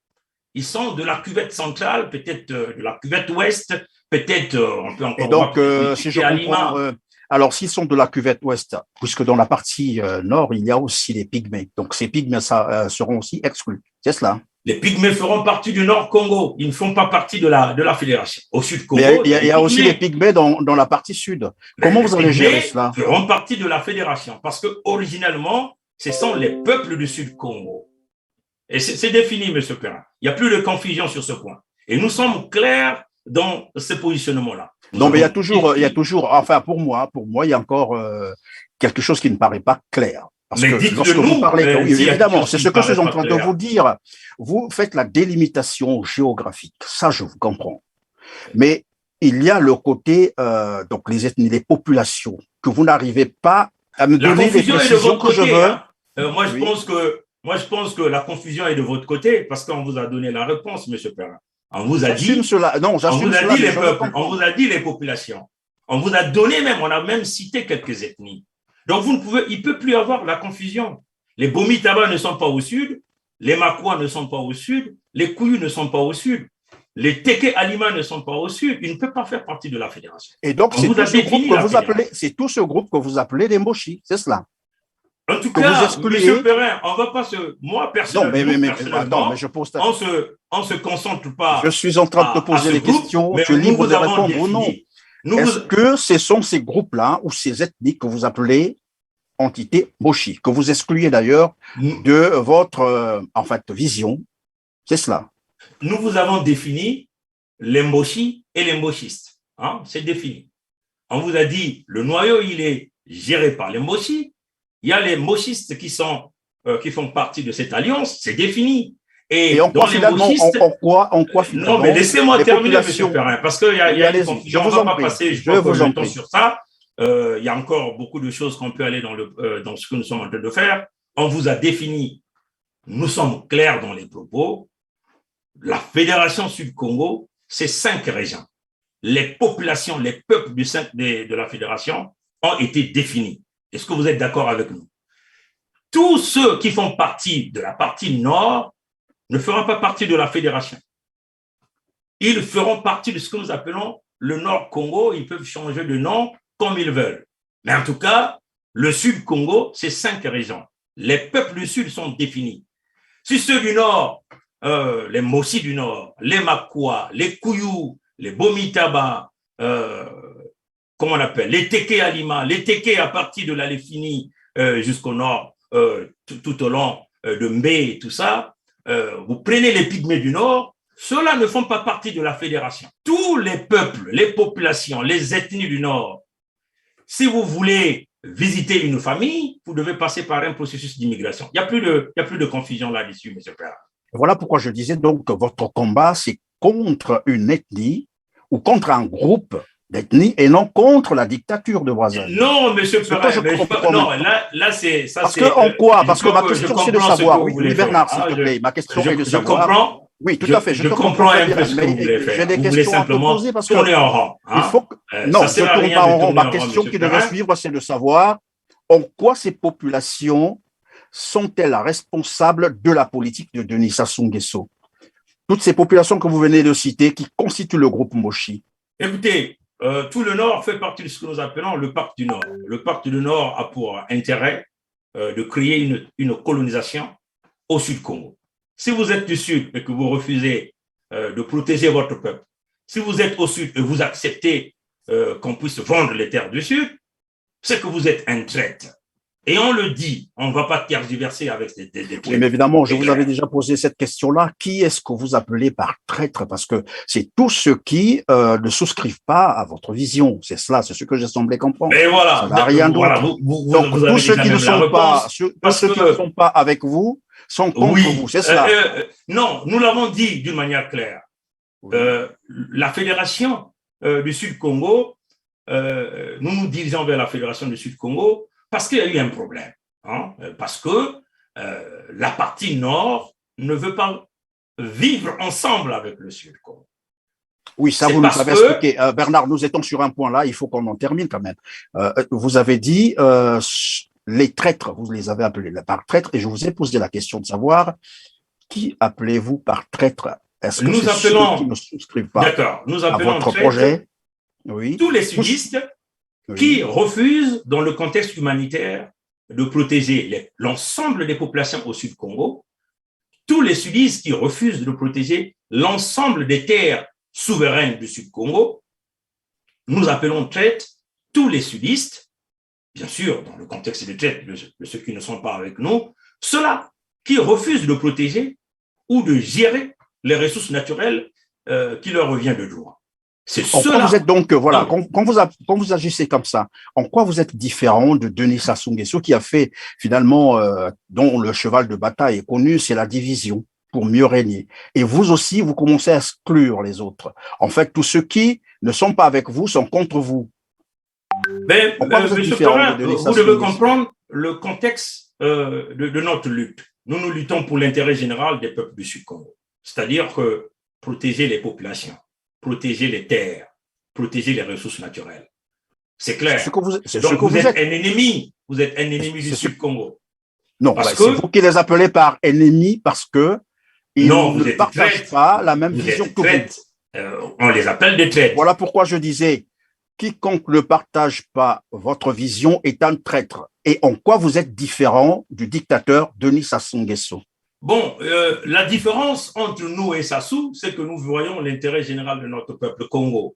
Ils sont de la cuvette centrale, peut-être de la cuvette ouest, peut-être on peut encore. Et donc, si je comprends, alors s'ils sont de la cuvette ouest, puisque dans la partie nord, il y a aussi les pygmées. Donc, ces pygmées seront aussi exclus. C'est cela? Les pygmées feront partie du Nord Congo. Ils ne font pas partie de la fédération. Au Sud Congo, il y a aussi les pygmées dans la partie sud. Comment vous allez gérer cela? Ils feront partie de la fédération parce que originellement, ce sont les peuples du Sud Congo. Et c'est défini, M. Perrin. Il n'y a plus de confusion sur ce point. Et nous sommes clairs dans ce positionnement-là. Non, mais il y a toujours, enfin, pour moi, il y a encore quelque chose qui ne paraît pas clair. Parce mais que lorsque vous parlez, oui, évidemment, c'est ce que je suis en train de vous dire. Vous faites la délimitation géographique. Ça, je vous comprends. Mais il y a le côté, donc les ethnies, les populations, que vous n'arrivez pas à me donner les précisions que je veux. Hein. Moi, je pense que la confusion est de votre côté parce qu'on vous a donné la réponse, M. Perrin. On vous a dit, cela. Non, on vous a dit les peuples, on vous a dit les populations. On vous a donné même, on a même cité quelques ethnies. Donc, il ne peut plus y avoir la confusion. Les Bomitaba ne sont pas au sud, les Makwa ne sont pas au sud, les Kouyou ne sont pas au sud, les Teke Alima ne sont pas au sud. Ils ne peuvent pas faire partie de la fédération. Et donc, c'est tout ce groupe que vous appelez les Mboshi, c'est cela? En tout cas, M. Perrin, on ne va pas se... Moi, personnellement, non, mais je pose on se concentre pas. Je suis en train de te poser les questions, tu es libre de répondre ou non. Est-ce que ce sont ces groupes-là ou ces ethnies que vous appelez entités Mboshi, que vous excluez d'ailleurs de votre vision? C'est cela. Nous vous avons défini les Mboshi et les Mboshistes. Hein, c'est défini. On vous a dit, le noyau, il est géré par les Mboshi. Il y a les Mboshistes qui font partie de cette alliance, c'est défini. Et en quoi finalement, non, mais laissez-moi terminer, M. Perrin, parce qu'il y a une confusion. On ne va pas passer le temps sur ça. Il y a encore beaucoup de choses qu'on peut aller dans ce que nous sommes en train de faire. On vous a défini, nous sommes clairs dans les propos. La Fédération Sud-Congo, c'est 5 régions. Les populations, les peuples de la Fédération ont été définis. Est-ce que vous êtes d'accord avec nous? Tous ceux qui font partie de la partie nord ne feront pas partie de la fédération. Ils feront partie de ce que nous appelons le Nord Congo. Ils peuvent changer de nom comme ils veulent. Mais en tout cas, le Sud Congo, c'est 5 régions. Les peuples du Sud sont définis. Si ceux du Nord, les Mossi du Nord, les Makwa, les Kouyou, les Bomitaba, comment on appelle, les Teke Alima, les Teke à partir de l'Aléfini jusqu'au nord, tout au long de Mbé et tout ça, vous prenez les pygmées du Nord, ceux-là ne font pas partie de la fédération. Tous les peuples, les populations, les ethnies du Nord, si vous voulez visiter une famille, vous devez passer par un processus d'immigration. Il n'y a plus de confusion là-dessus, M. Perrin. Voilà pourquoi je disais donc que votre combat, c'est contre une ethnie ou contre un groupe d'ethnie et non contre la dictature de Brazzaville. Non, M. Perrin, non, là c'est... Parce que en quoi? Parce que ma question, c'est de savoir, oui, Bernard, s'il te plaît, ma question est de savoir... Oui, tout à fait. Je comprends un peu ce que vous mais voulez j'ai faire. des Vous voulez questions à te simplement poser parce que tourner en rond. il Hein? faut que... Ça Non, ne je ne sert à tourne rien pas de en rond. tourner Ma en rond, question M. qui devait Perrin. suivre, c'est de savoir en quoi ces populations sont-elles responsables de la politique de Denis Sassou Nguesso? Toutes ces populations que vous venez de citer qui constituent le groupe Moshi. Écoutez, tout le Nord fait partie de ce que nous appelons le pacte du Nord. Le pacte du Nord a pour intérêt de créer une colonisation au Sud Congo. Si vous êtes du Sud et que vous refusez de protéger votre peuple, si vous êtes au Sud et vous acceptez qu'on puisse vendre les terres du Sud, c'est que vous êtes un traître. Et on le dit, on ne va pas tergiverser avec des Oui, mais évidemment, je vous avais clair. déjà posé cette question-là. Qui est-ce que vous appelez par traître? Parce que c'est tous ceux qui ne souscrivent pas à votre vision. C'est cela, c'est ce que j'ai semblé comprendre. Mais Ça voilà, n'a rien voilà d'autre. vous Donc, tous avez ceux déjà qui ne même la sont pas, réponse. tous Parce ceux qui ne que, sont pas avec vous sont contre vous. oui, C'est cela. non, nous l'avons dit d'une manière claire. Oui. La Fédération du Sud-Congo, nous nous dirigeons vers la Fédération du Sud-Congo parce qu'il y a eu un problème. Hein, parce que la partie nord ne veut pas vivre ensemble avec le Sud-Congo. Oui, ça, C'est vous nous parce avez que expliqué. Bernard, nous étions sur un point là, il faut qu'on en termine quand même. Vous avez dit les traîtres, vous les avez appelés par traîtres, et je vous ai posé la question de savoir qui appelez-vous par traître? Est-ce que nous c'est ceux qui appelons, ne souscrivent pas d'accord, nous à appelons votre traître projet? Oui. tous les Tous. sudistes qui Oui. refusent, dans le contexte humanitaire, de protéger l'ensemble des populations au Sud-Congo, tous les sudistes qui refusent de protéger l'ensemble des terres souveraines du Sud-Congo, nous appelons traître tous les sudistes, bien sûr, dans le contexte de traite de ceux qui ne sont pas avec nous, ceux-là qui refusent de protéger ou de gérer les ressources naturelles qui leur reviennent de droit. C'est En quoi vous cela. êtes donc, voilà, Donc, quand vous agissez comme ça, en quoi vous êtes différent de Denis Sassou Nguesso qui a fait finalement, dont le cheval de bataille est connu, c'est la division pour mieux régner. Et vous aussi, vous commencez à exclure les autres. En fait, tous ceux qui ne sont pas avec vous sont contre vous. mais, En quoi vous êtes M. différent de Perrin, Denis vous Sassou devez Nguesso? comprendre le contexte de notre lutte. Nous luttons pour l'intérêt général des peuples du Sud-Congo, c'est-à-dire que protéger les populations, protéger les terres, protéger les ressources naturelles. C'est clair. C'est ce Donc, que vous êtes. vous êtes un ennemi du Sud-Congo. Non, Parce c'est que, vous qui les appelez par ennemis parce que non, ils ne vous êtes partagent traite, pas la même vous vision êtes que vous. traite, on les appelle des traites. Voilà pourquoi je disais, quiconque ne partage pas votre vision est un traître. Et en quoi vous êtes différent du dictateur Denis Sassou Nguesso? Bon, la différence entre nous et Sassou, c'est que nous voyons l'intérêt général de notre peuple Congo,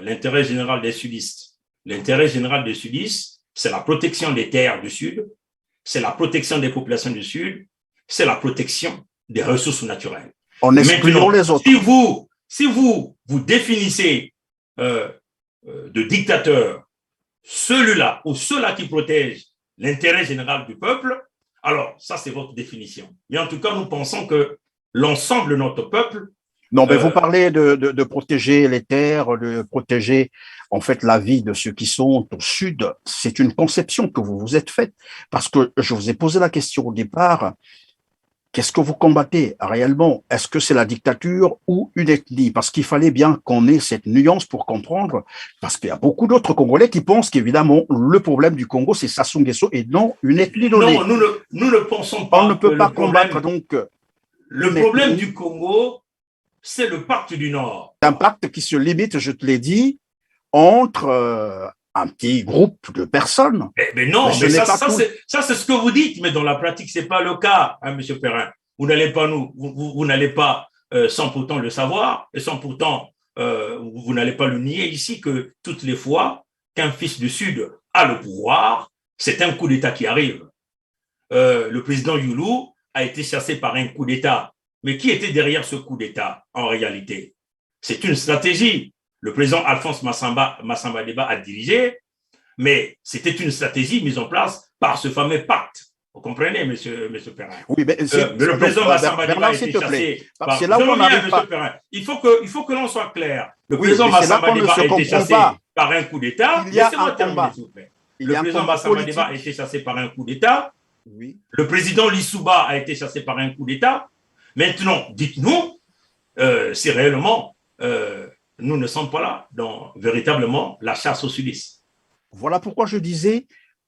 l'intérêt général des sudistes. L'intérêt général des sudistes, c'est la protection des terres du Sud, c'est la protection des populations du Sud, c'est la protection des ressources naturelles. En excluant Maintenant, les autres. si vous définissez de dictateur celui-là ou ceux-là qui protègent l'intérêt général du peuple, alors ça c'est votre définition. Mais en tout cas, nous pensons que l'ensemble de notre peuple... Non, mais vous parlez de protéger les terres, de protéger en fait la vie de ceux qui sont au sud. C'est une conception que vous vous êtes faite parce que je vous ai posé la question au départ. Qu'est-ce que vous combattez réellement? Est-ce que c'est la dictature ou une ethnie? Parce qu'il fallait bien qu'on ait cette nuance pour comprendre, parce qu'il y a beaucoup d'autres Congolais qui pensent qu'évidemment, le problème du Congo, c'est Sassou Nguesso et non une ethnie donnée. Non, nous ne pensons pas. On ne peut pas combattre donc le problème du Congo, c'est le pacte du Nord. Un pacte qui se limite, je te l'ai dit, entre un petit groupe de personnes. Mais non, mais ça c'est ce que vous dites, mais dans la pratique, ce n'est pas le cas, hein, M. Perrin. Vous n'allez pas, vous n'allez pas sans pourtant le savoir, et sans pourtant, vous n'allez pas le nier ici, que toutes les fois qu'un fils du Sud a le pouvoir, c'est un coup d'État qui arrive. Le président Youlou a été chassé par un coup d'État. Mais qui était derrière ce coup d'État, en réalité? C'est une stratégie. Le président Alphonse Massamba Deba a dirigé, mais c'était une stratégie mise en place par ce fameux pacte. Vous comprenez, monsieur Perrin? Oui, mais le président Massamba Deba a été chassé par... C'est là où on n'arrive pas. Perrin. Il faut que l'on soit clair. Le oui, président Massamba Deba a été chassé par un coup d'État. Il y a un combat. Le président Massamba Deba a été chassé par un coup d'État. Oui. Le président Lissouba a été chassé par un coup d'État. Maintenant, dites-nous, si réellement nous ne sommes pas là dans véritablement la chasse aux sudistes. Voilà pourquoi je disais,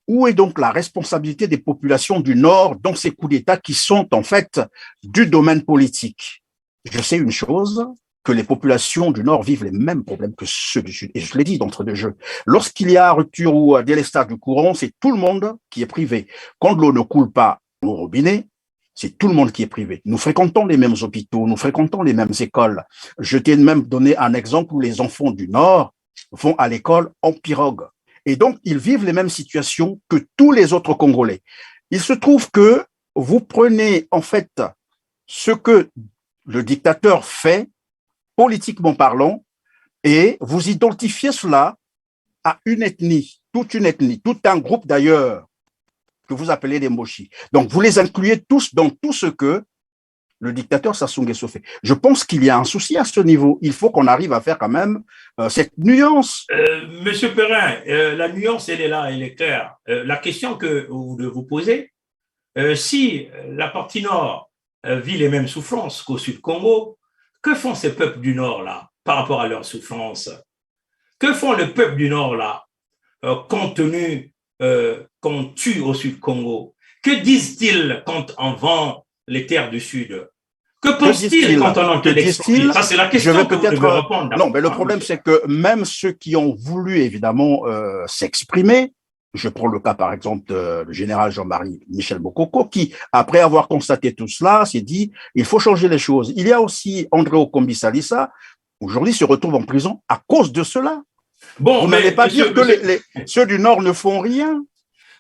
où est donc la responsabilité des populations du Nord dans ces coups d'État qui sont en fait du domaine politique? Je sais une chose, que les populations du Nord vivent les mêmes problèmes que ceux du Sud. Et je l'ai dit d'entre deux jeux. Lorsqu'il y a rupture ou délestage du courant, c'est tout le monde qui est privé. Quand l'eau ne coule pas au robinet, c'est tout le monde qui est privé. Nous fréquentons les mêmes hôpitaux, nous fréquentons les mêmes écoles. Je t'ai même donné un exemple où les enfants du Nord vont à l'école en pirogue. Et donc, ils vivent les mêmes situations que tous les autres Congolais. Il se trouve que vous prenez en fait ce que le dictateur fait, politiquement parlant, et vous identifiez cela à une ethnie, tout un groupe d'ailleurs, que vous appelez les Moshi. Donc, vous les incluez tous dans tout ce que le dictateur Sassou Nguesso fait. Je pense qu'il y a un souci à ce niveau. Il faut qu'on arrive à faire quand même cette nuance. Monsieur Perrin, la nuance, elle est là, elle est claire. La question que vous posez, si la partie nord vit les mêmes souffrances qu'au sud Congo, que font ces peuples du nord là par rapport à leurs souffrances? Que font les peuples du nord là compte tenu qu'on tue au sud Congo? Que disent-ils quand on vend les terres du sud? Que pensent-ils quand on entend l'exploiter? Ça, c'est la question que vous devez répondre. Non, mais le problème, c'est que même ceux qui ont voulu, évidemment, s'exprimer, je prends le cas, par exemple, du général Jean-Marie Michel Bokoko, qui, après avoir constaté tout cela, s'est dit, il faut changer les choses. Il y a aussi André Okombi Salissa, aujourd'hui, se retrouve en prison à cause de cela. Bon, vous n'allez pas dire que ceux du Nord ne font rien.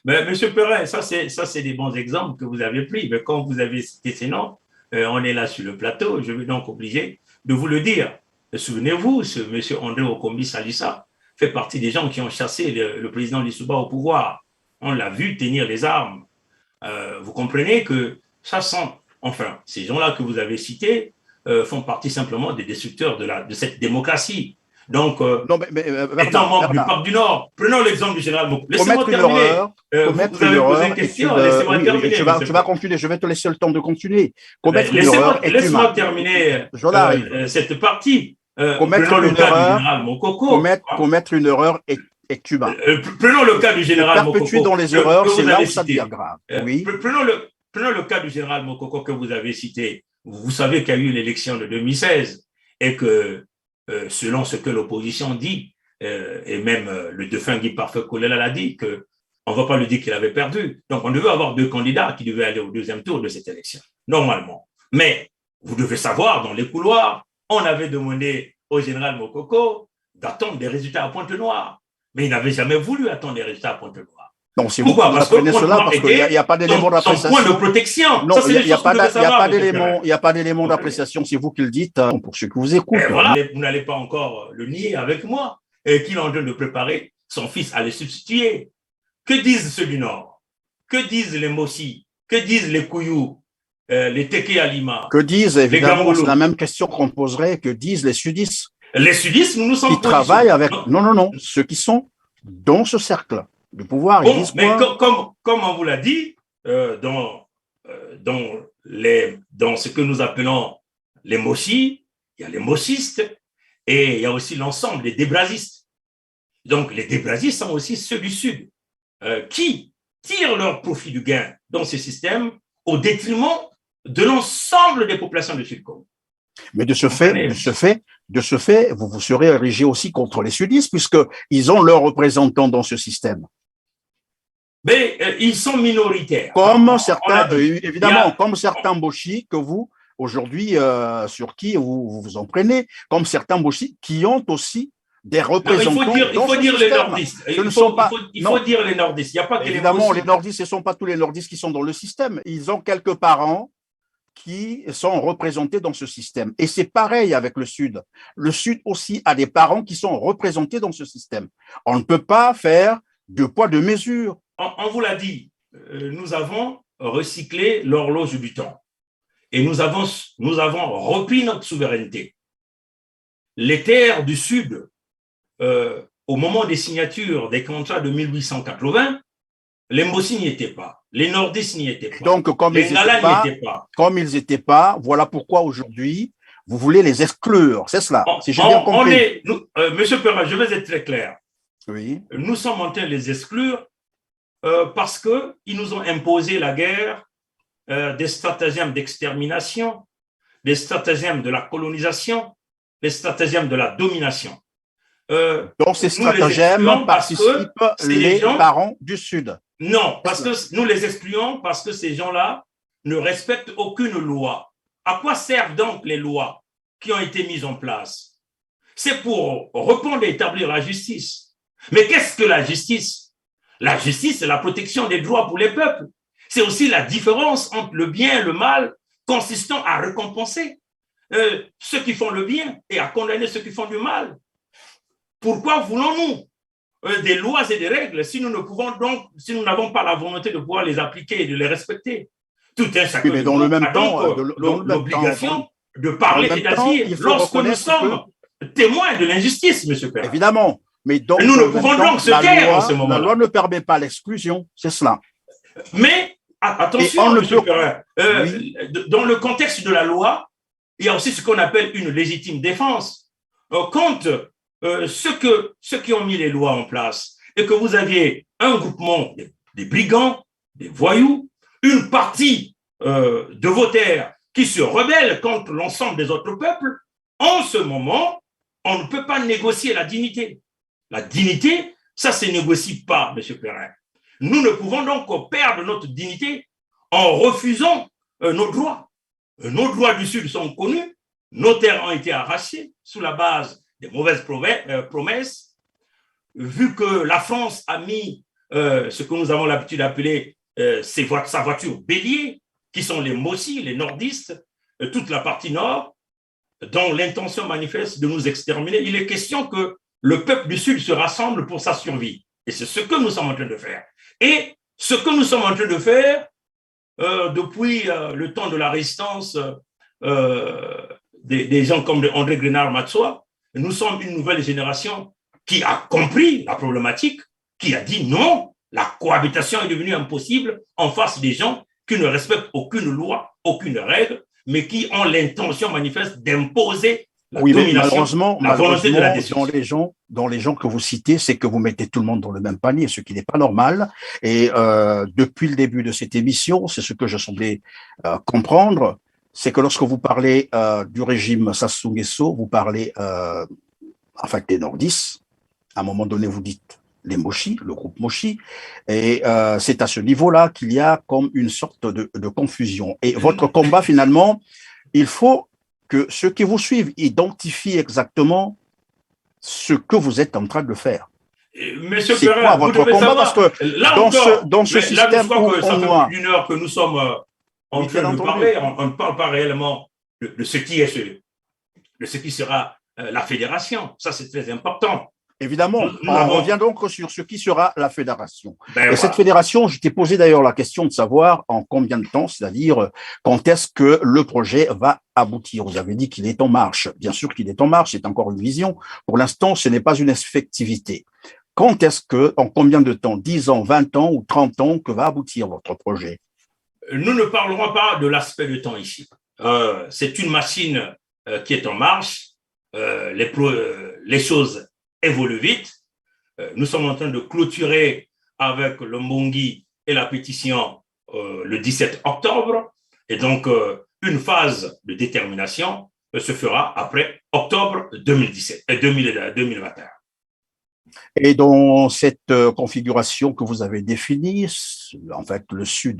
Mais Monsieur Perrin, ça c'est des bons exemples que vous avez pris. Mais quand vous avez cité ces noms, on est là sur le plateau, je vais donc obligé de vous le dire. Souvenez-vous, ce monsieur André Okombi Salissa fait partie des gens qui ont chassé le président Lissouba au pouvoir. On l'a vu tenir les armes. Vous comprenez que ça sent, enfin, ces gens-là que vous avez cités font partie simplement des destructeurs de cette démocratie. Donc, non, étant membre du Parc du Nord, prenons l'exemple du général Moko. Laissez-moi terminer. Vous avez posé une question, laissez-moi terminer. Tu vas continuer, je vais te laisser le temps de continuer. Laissez-moi terminer cette partie. Commettre une erreur est humain. Prenons le cas du général Mokoko. Perpétuer dans les erreurs, c'est là où ça devient grave. Oui. Prenons le cas du général Mokoko que vous avez cité. Vous savez qu'il y a eu l'élection de 2016 et que selon ce que l'opposition dit, et même le défunt Guy Parfait Kolela l'a dit, qu'on ne va pas lui dire qu'il avait perdu. Donc, on devait avoir deux candidats qui devaient aller au deuxième tour de cette élection, normalement. Mais vous devez savoir, dans les couloirs, on avait demandé au général Mokoko d'attendre des résultats à Pointe-Noire. Mais il n'avait jamais voulu attendre des résultats à Pointe-Noire. Non, c'est pourquoi parce qu'il n'y a pas d'élément d'appréciation. Point de protection. Non, il n'y a pas d'élément d'appréciation, c'est vous qui le dites, pour ceux qui vous écoutent. Voilà, vous n'allez pas encore le nier avec moi, qu'il est en train de préparer son fils à les substituer. Que disent ceux du Nord? Que disent les Mossi? Que disent les Kouyou? Les Teke Alima? Que disent, évidemment, c'est la même question qu'on poserait, que disent les sudistes? Les sudistes, nous sommes qui travaillent avec... Non, ceux qui sont dans ce cercle du pouvoir. Bon, ils disent mais comme on vous l'a dit, dans ce que nous appelons les Mossi, il y a les Mossistes et il y a aussi l'ensemble des Débrasistes. Donc, les Débrasistes sont aussi ceux du Sud qui tirent leur profit du gain dans ce système au détriment de l'ensemble des populations du Sud-Congo. Mais de ce fait, vous serez érigé aussi contre les sudistes, puisqu'ils ont leurs représentants dans ce système. Mais ils sont minoritaires. Comme certains, évidemment, comme certains Boshi que vous, aujourd'hui, sur qui vous vous en prenez, comme certains Boshi qui ont aussi des représentants. Non, il faut dire les nordistes. Il faut dire les nordistes. Il n'y a pas que évidemment, les nordistes, ce ne sont pas tous les nordistes qui sont dans le système. Ils ont quelques parents qui sont représentés dans ce système. Et c'est pareil avec le Sud. Le Sud aussi a des parents qui sont représentés dans ce système. On ne peut pas faire deux poids, deux mesures. On vous l'a dit, nous avons recyclé l'horloge du temps et nous avons repris notre souveraineté. Les terres du Sud, au moment des signatures des contrats de 1880, les Mossi n'y étaient pas, les Nordistes n'y étaient pas, donc, les Ngala n'y étaient pas. Comme ils n'étaient pas, voilà pourquoi aujourd'hui, Vous voulez les exclure, c'est cela, si j'ai bien compris. Monsieur Perrin, je vais être très clair. Oui. Nous sommes en train de les exclure parce qu'ils nous ont imposé la guerre, des stratagèmes d'extermination, des stratagèmes de la colonisation, des stratagèmes de la domination. Donc, ces stratagèmes participent les parents du Sud. Non, parce que nous les excluons parce que ces gens-là ne respectent aucune loi. À quoi servent donc les lois qui ont été mises en place? C'est pour répondre et établir la justice. Mais qu'est-ce que la justice? La justice, c'est la protection des droits pour les peuples. C'est aussi la différence entre le bien et le mal, consistant à récompenser ceux qui font le bien et à condamner ceux qui font du mal. Pourquoi voulons-nous des lois et des règles si nous ne pouvons donc, si nous n'avons pas la volonté de pouvoir les appliquer et de les respecter? Tout un chacun mais dans le même temps, l'obligation de parler et d'agir lorsque nous sommes témoins de l'injustice, M. Perrin. Évidemment, mais donc, nous ne pouvons donc se taire en ce moment-là. La loi ne permet pas l'exclusion, c'est cela. Mais attention, M. Perrin, dans le contexte de la loi, il y a aussi ce qu'on appelle une légitime défense. Quand ceux qui ont mis les lois en place et que vous aviez un groupement des brigands, des voyous, une partie de vos terres qui se rebellent contre l'ensemble des autres peuples, en ce moment, on ne peut pas négocier la dignité. La dignité, ça ne se négocie pas, M. Perrin. Nous ne pouvons donc perdre notre dignité en refusant nos droits. Nos droits du Sud sont connus, nos terres ont été arrachées sous la base des mauvaises promesses. Vu que la France a mis ce que nous avons l'habitude d'appeler sa voiture bélier, qui sont les Mossis, les nordistes, toute la partie nord, dont l'intention manifeste de nous exterminer, il est question que le peuple du Sud se rassemble pour sa survie. Et c'est ce que nous sommes en train de faire. Et ce que nous sommes en train de faire depuis le temps de la résistance des gens comme André Grenard-Matsoa, nous sommes une nouvelle génération qui a compris la problématique, qui a dit non, la cohabitation est devenue impossible en face des gens qui ne respectent aucune loi, aucune règle, mais qui ont l'intention manifeste d'imposer la domination, la volonté de la destruction. Dans les gens que vous citez, c'est que vous mettez tout le monde dans le même panier, ce qui n'est pas normal. Et depuis le début de cette émission, c'est ce que je semblais comprendre, c'est que lorsque vous parlez du régime Sassou Nguesso, vous parlez en fait des nordistes. À un moment donné, vous dites les Moshi, le groupe Moshi, et c'est à ce niveau-là qu'il y a comme une sorte de confusion. Et votre combat, finalement, il faut que ceux qui vous suivent identifient exactement ce que vous êtes en train de faire. Monsieur c'est quoi votre combat? Parce que là dans ce système où ça fait plus d'une heure que nous sommes en train de parler, on ne parle pas réellement de ce qui est de ce qui sera la fédération. Ça, c'est très important. Évidemment, on revient donc sur ce qui sera la fédération. Et cette fédération, je t'ai posé d'ailleurs la question de savoir en combien de temps, c'est-à-dire quand est-ce que le projet va aboutir. Vous avez dit qu'il est en marche. Bien sûr qu'il est en marche, c'est encore une vision. Pour l'instant, ce n'est pas une effectivité. Quand est-ce que, en combien de temps, 10 ans, 20 ans ou 30 ans, que va aboutir votre projet? Nous ne parlerons pas de l'aspect de temps ici. C'est une machine qui est en marche. Les choses évolue vite. Nous sommes en train de clôturer avec le Mbongi et la pétition le 17 octobre. Et donc, une phase de détermination se fera après octobre 2021. Et dans cette configuration que vous avez définie, en fait,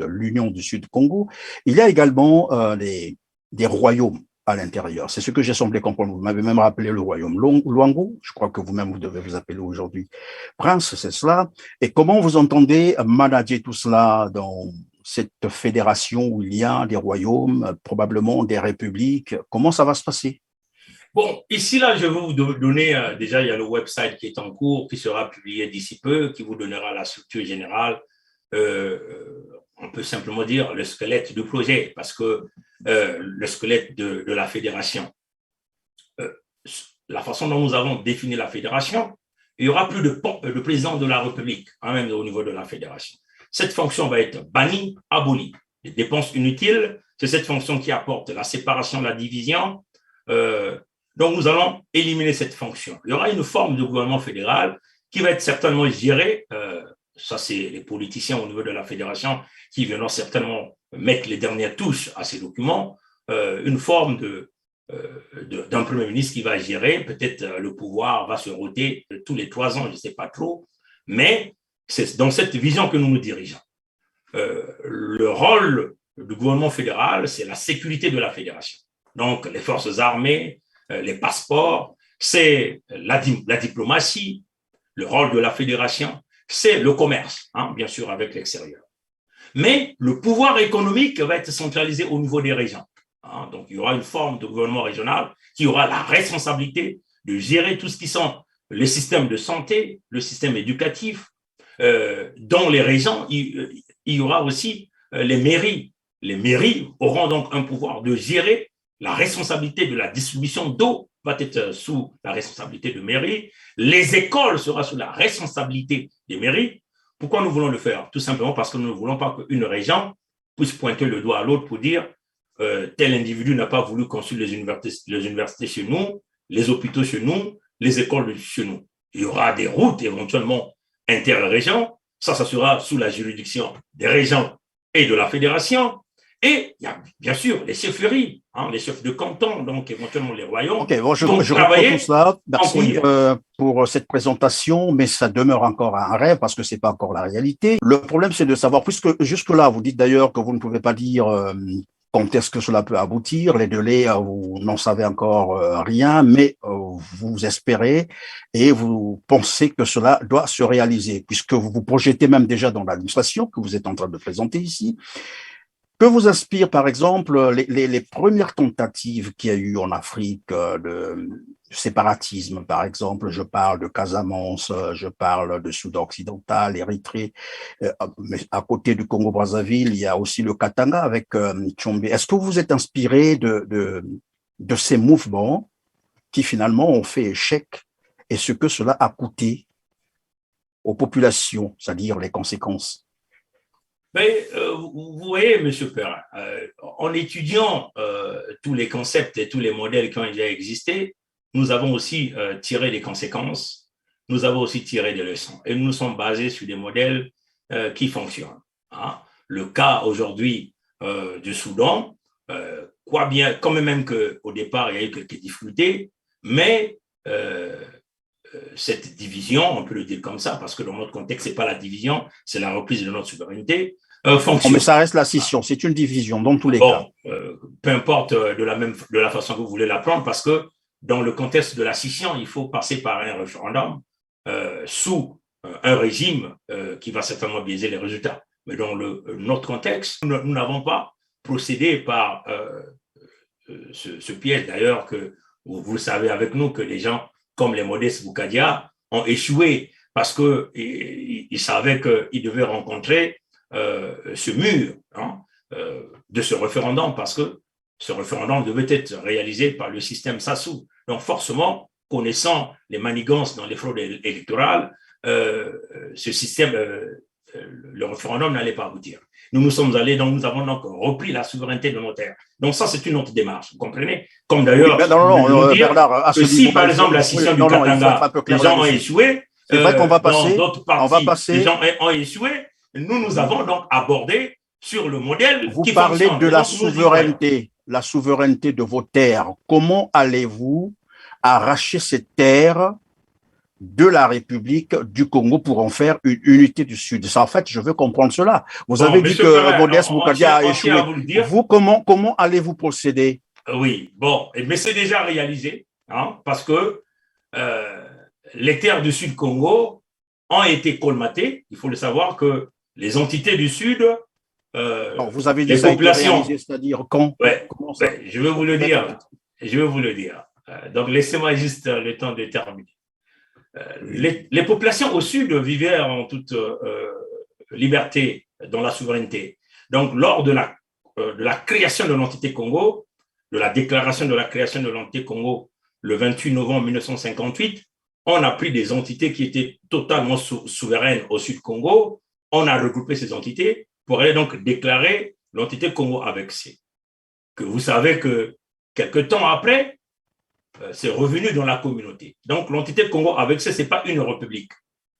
l'Union du Sud Congo, il y a également des royaumes à l'intérieur. C'est ce que j'ai semblé comprendre. Vous m'avez même rappelé le royaume Luango. Je crois que vous-même, vous devez vous appeler aujourd'hui Prince, c'est cela. Et comment vous entendez manager tout cela dans cette fédération où il y a des royaumes, probablement des républiques? Comment ça va se passer? Bon, ici, là, je vais vous donner, déjà, il y a le website qui est en cours, qui sera publié d'ici peu, qui vous donnera la structure générale. On peut simplement dire le squelette du projet, parce que le squelette de la fédération, la façon dont nous avons défini la fédération, il y aura plus de président de la République, même au niveau de la fédération. Cette fonction va être bannie, abolie. Les dépenses inutiles, c'est cette fonction qui apporte la séparation, la division, Donc, nous allons éliminer cette fonction. Il y aura une forme de gouvernement fédéral qui va être certainement gérée, ça c'est les politiciens au niveau de la fédération qui viendront certainement mettre les dernières touches à ces documents, une forme d'un premier ministre qui va gérer, peut-être le pouvoir va se roter tous les 3 ans, je ne sais pas trop, mais c'est dans cette vision que nous nous dirigeons. Le rôle du gouvernement fédéral, c'est la sécurité de la fédération. Donc, les forces armées, les passeports, c'est la diplomatie. Le rôle de la fédération, c'est le commerce, hein, bien sûr, avec l'extérieur. Mais le pouvoir économique va être centralisé au niveau des régions. Hein, donc, il y aura une forme de gouvernement régional qui aura la responsabilité de gérer tout ce qui sont les systèmes de santé, le système éducatif. Dans les régions, il y aura aussi les mairies. Les mairies auront donc un pouvoir de gérer la responsabilité de la distribution d'eau va être sous la responsabilité de mairie. Les écoles seront sous la responsabilité des mairies. Pourquoi nous voulons le faire? Tout simplement parce que nous ne voulons pas qu'une région puisse pointer le doigt à l'autre pour dire tel individu n'a pas voulu construire les universités chez nous, les hôpitaux chez nous, les écoles chez nous. Il y aura des routes éventuellement inter-régions. Ça sera sous la juridiction des régions et de la fédération. Et il y a bien sûr les chefferies, hein, les chefs de canton, donc éventuellement les royaumes. Ok, bon, je reprends tout ça. Merci pour cette présentation, mais ça demeure encore un rêve parce que c'est pas encore la réalité. Le problème, c'est de savoir, puisque jusque-là, vous dites d'ailleurs que vous ne pouvez pas dire quand est-ce que cela peut aboutir. Les délais, vous n'en savez encore rien, mais vous espérez et vous pensez que cela doit se réaliser, puisque vous vous projetez même déjà dans l'administration que vous êtes en train de présenter ici. Que vous inspire, par exemple, les premières tentatives qu'il y a eu en Afrique de séparatisme, par exemple, je parle de Casamance, je parle de Soudan occidental, Érythrée, mais à côté du Congo-Brazzaville, il y a aussi le Katanga avec Tchombe. Est-ce que vous êtes inspiré de ces mouvements qui finalement ont fait échec et ce que cela a coûté aux populations, c'est-à-dire les conséquences? Mais vous voyez, M. Perrin, en étudiant tous les concepts et tous les modèles qui ont déjà existé, nous avons aussi tiré des conséquences, nous avons aussi tiré des leçons. Et nous nous sommes basés sur des modèles qui fonctionnent. Hein. Le cas aujourd'hui du Soudan, quand même qu'au départ, il y a eu quelques difficultés, mais cette division, on peut le dire comme ça, parce que dans notre contexte, ce n'est pas la division, c'est la reprise de notre souveraineté, fonctionne. Mais ça reste la scission, c'est une division dans tous les cas. Peu importe de la façon que vous voulez la prendre, parce que dans le contexte de la scission, il faut passer par un référendum sous un régime qui va certainement biaiser les résultats. Mais dans notre contexte, nous n'avons pas procédé par ce piège, d'ailleurs, que vous le savez avec nous, que les gens comme les Modestes Boukadia ont échoué parce qu'ils savaient qu'ils devaient rencontrer ce mur de ce référendum, parce que ce référendum devait être réalisé par le système Sassou. Donc forcément, connaissant les manigances dans les fraudes électorales, ce système, le référendum n'allait pas aboutir. Nous sommes allés, donc nous avons donc repris la souveraineté de nos terres. Donc ça, c'est une autre démarche, vous comprenez? Comme d'ailleurs, Bernard, si par exemple la scission du Katanga, les gens ont échoué, c'est vrai qu'on va passer, dans d'autres parties, les gens ont échoué, nous avons donc abordé sur le modèle qui fonctionne. Vous parlez de la souveraineté de vos terres. Comment allez-vous arracher ces terres de la République du Congo pour en faire une unité du Sud? Ça, en fait, je veux comprendre cela. Vous avez dit que Modeste Boukadia a échoué. Vous, comment allez-vous procéder? Oui, bon, mais c'est déjà réalisé, hein, parce que les terres du Sud Congo ont été colmatées. Il faut le savoir que les entités du Sud, vous avez dit les ça populations, c'est-à-dire quand? Je vais vous le dire. Je vais vous le dire. Donc, laissez-moi juste le temps de terminer. Les populations au sud vivaient en toute liberté, dans la souveraineté. Donc, lors de la création de l'entité Congo, de la déclaration de la création de l'entité Congo le 28 novembre 1958, on a pris des entités qui étaient totalement souveraines au sud Congo, on a regroupé ces entités pour aller donc déclarer l'entité Congo avec C. Que vous savez que quelques temps après, c'est revenu dans la communauté. Donc, l'entité Congo avec ce n'est pas une république.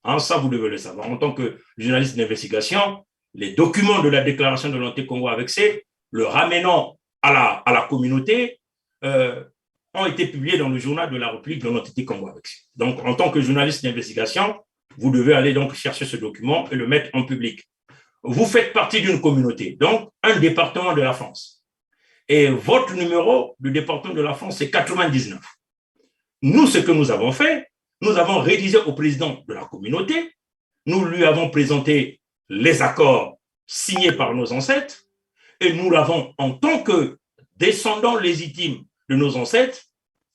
Hein, ça, vous devez le savoir. En tant que journaliste d'investigation, les documents de la déclaration de l'entité Congo avec C, le ramenant à la communauté, ont été publiés dans le journal de la République de l'entité Congo avec C. Donc, en tant que journaliste d'investigation, vous devez aller donc chercher ce document et le mettre en public. Vous faites partie d'une communauté, donc un département de la France. Et votre numéro du département de la France, c'est 99. Nous, ce que nous avons fait, nous avons rédigé au président de la communauté, nous lui avons présenté les accords signés par nos ancêtres, et nous l'avons, en tant que descendants légitimes de nos ancêtres,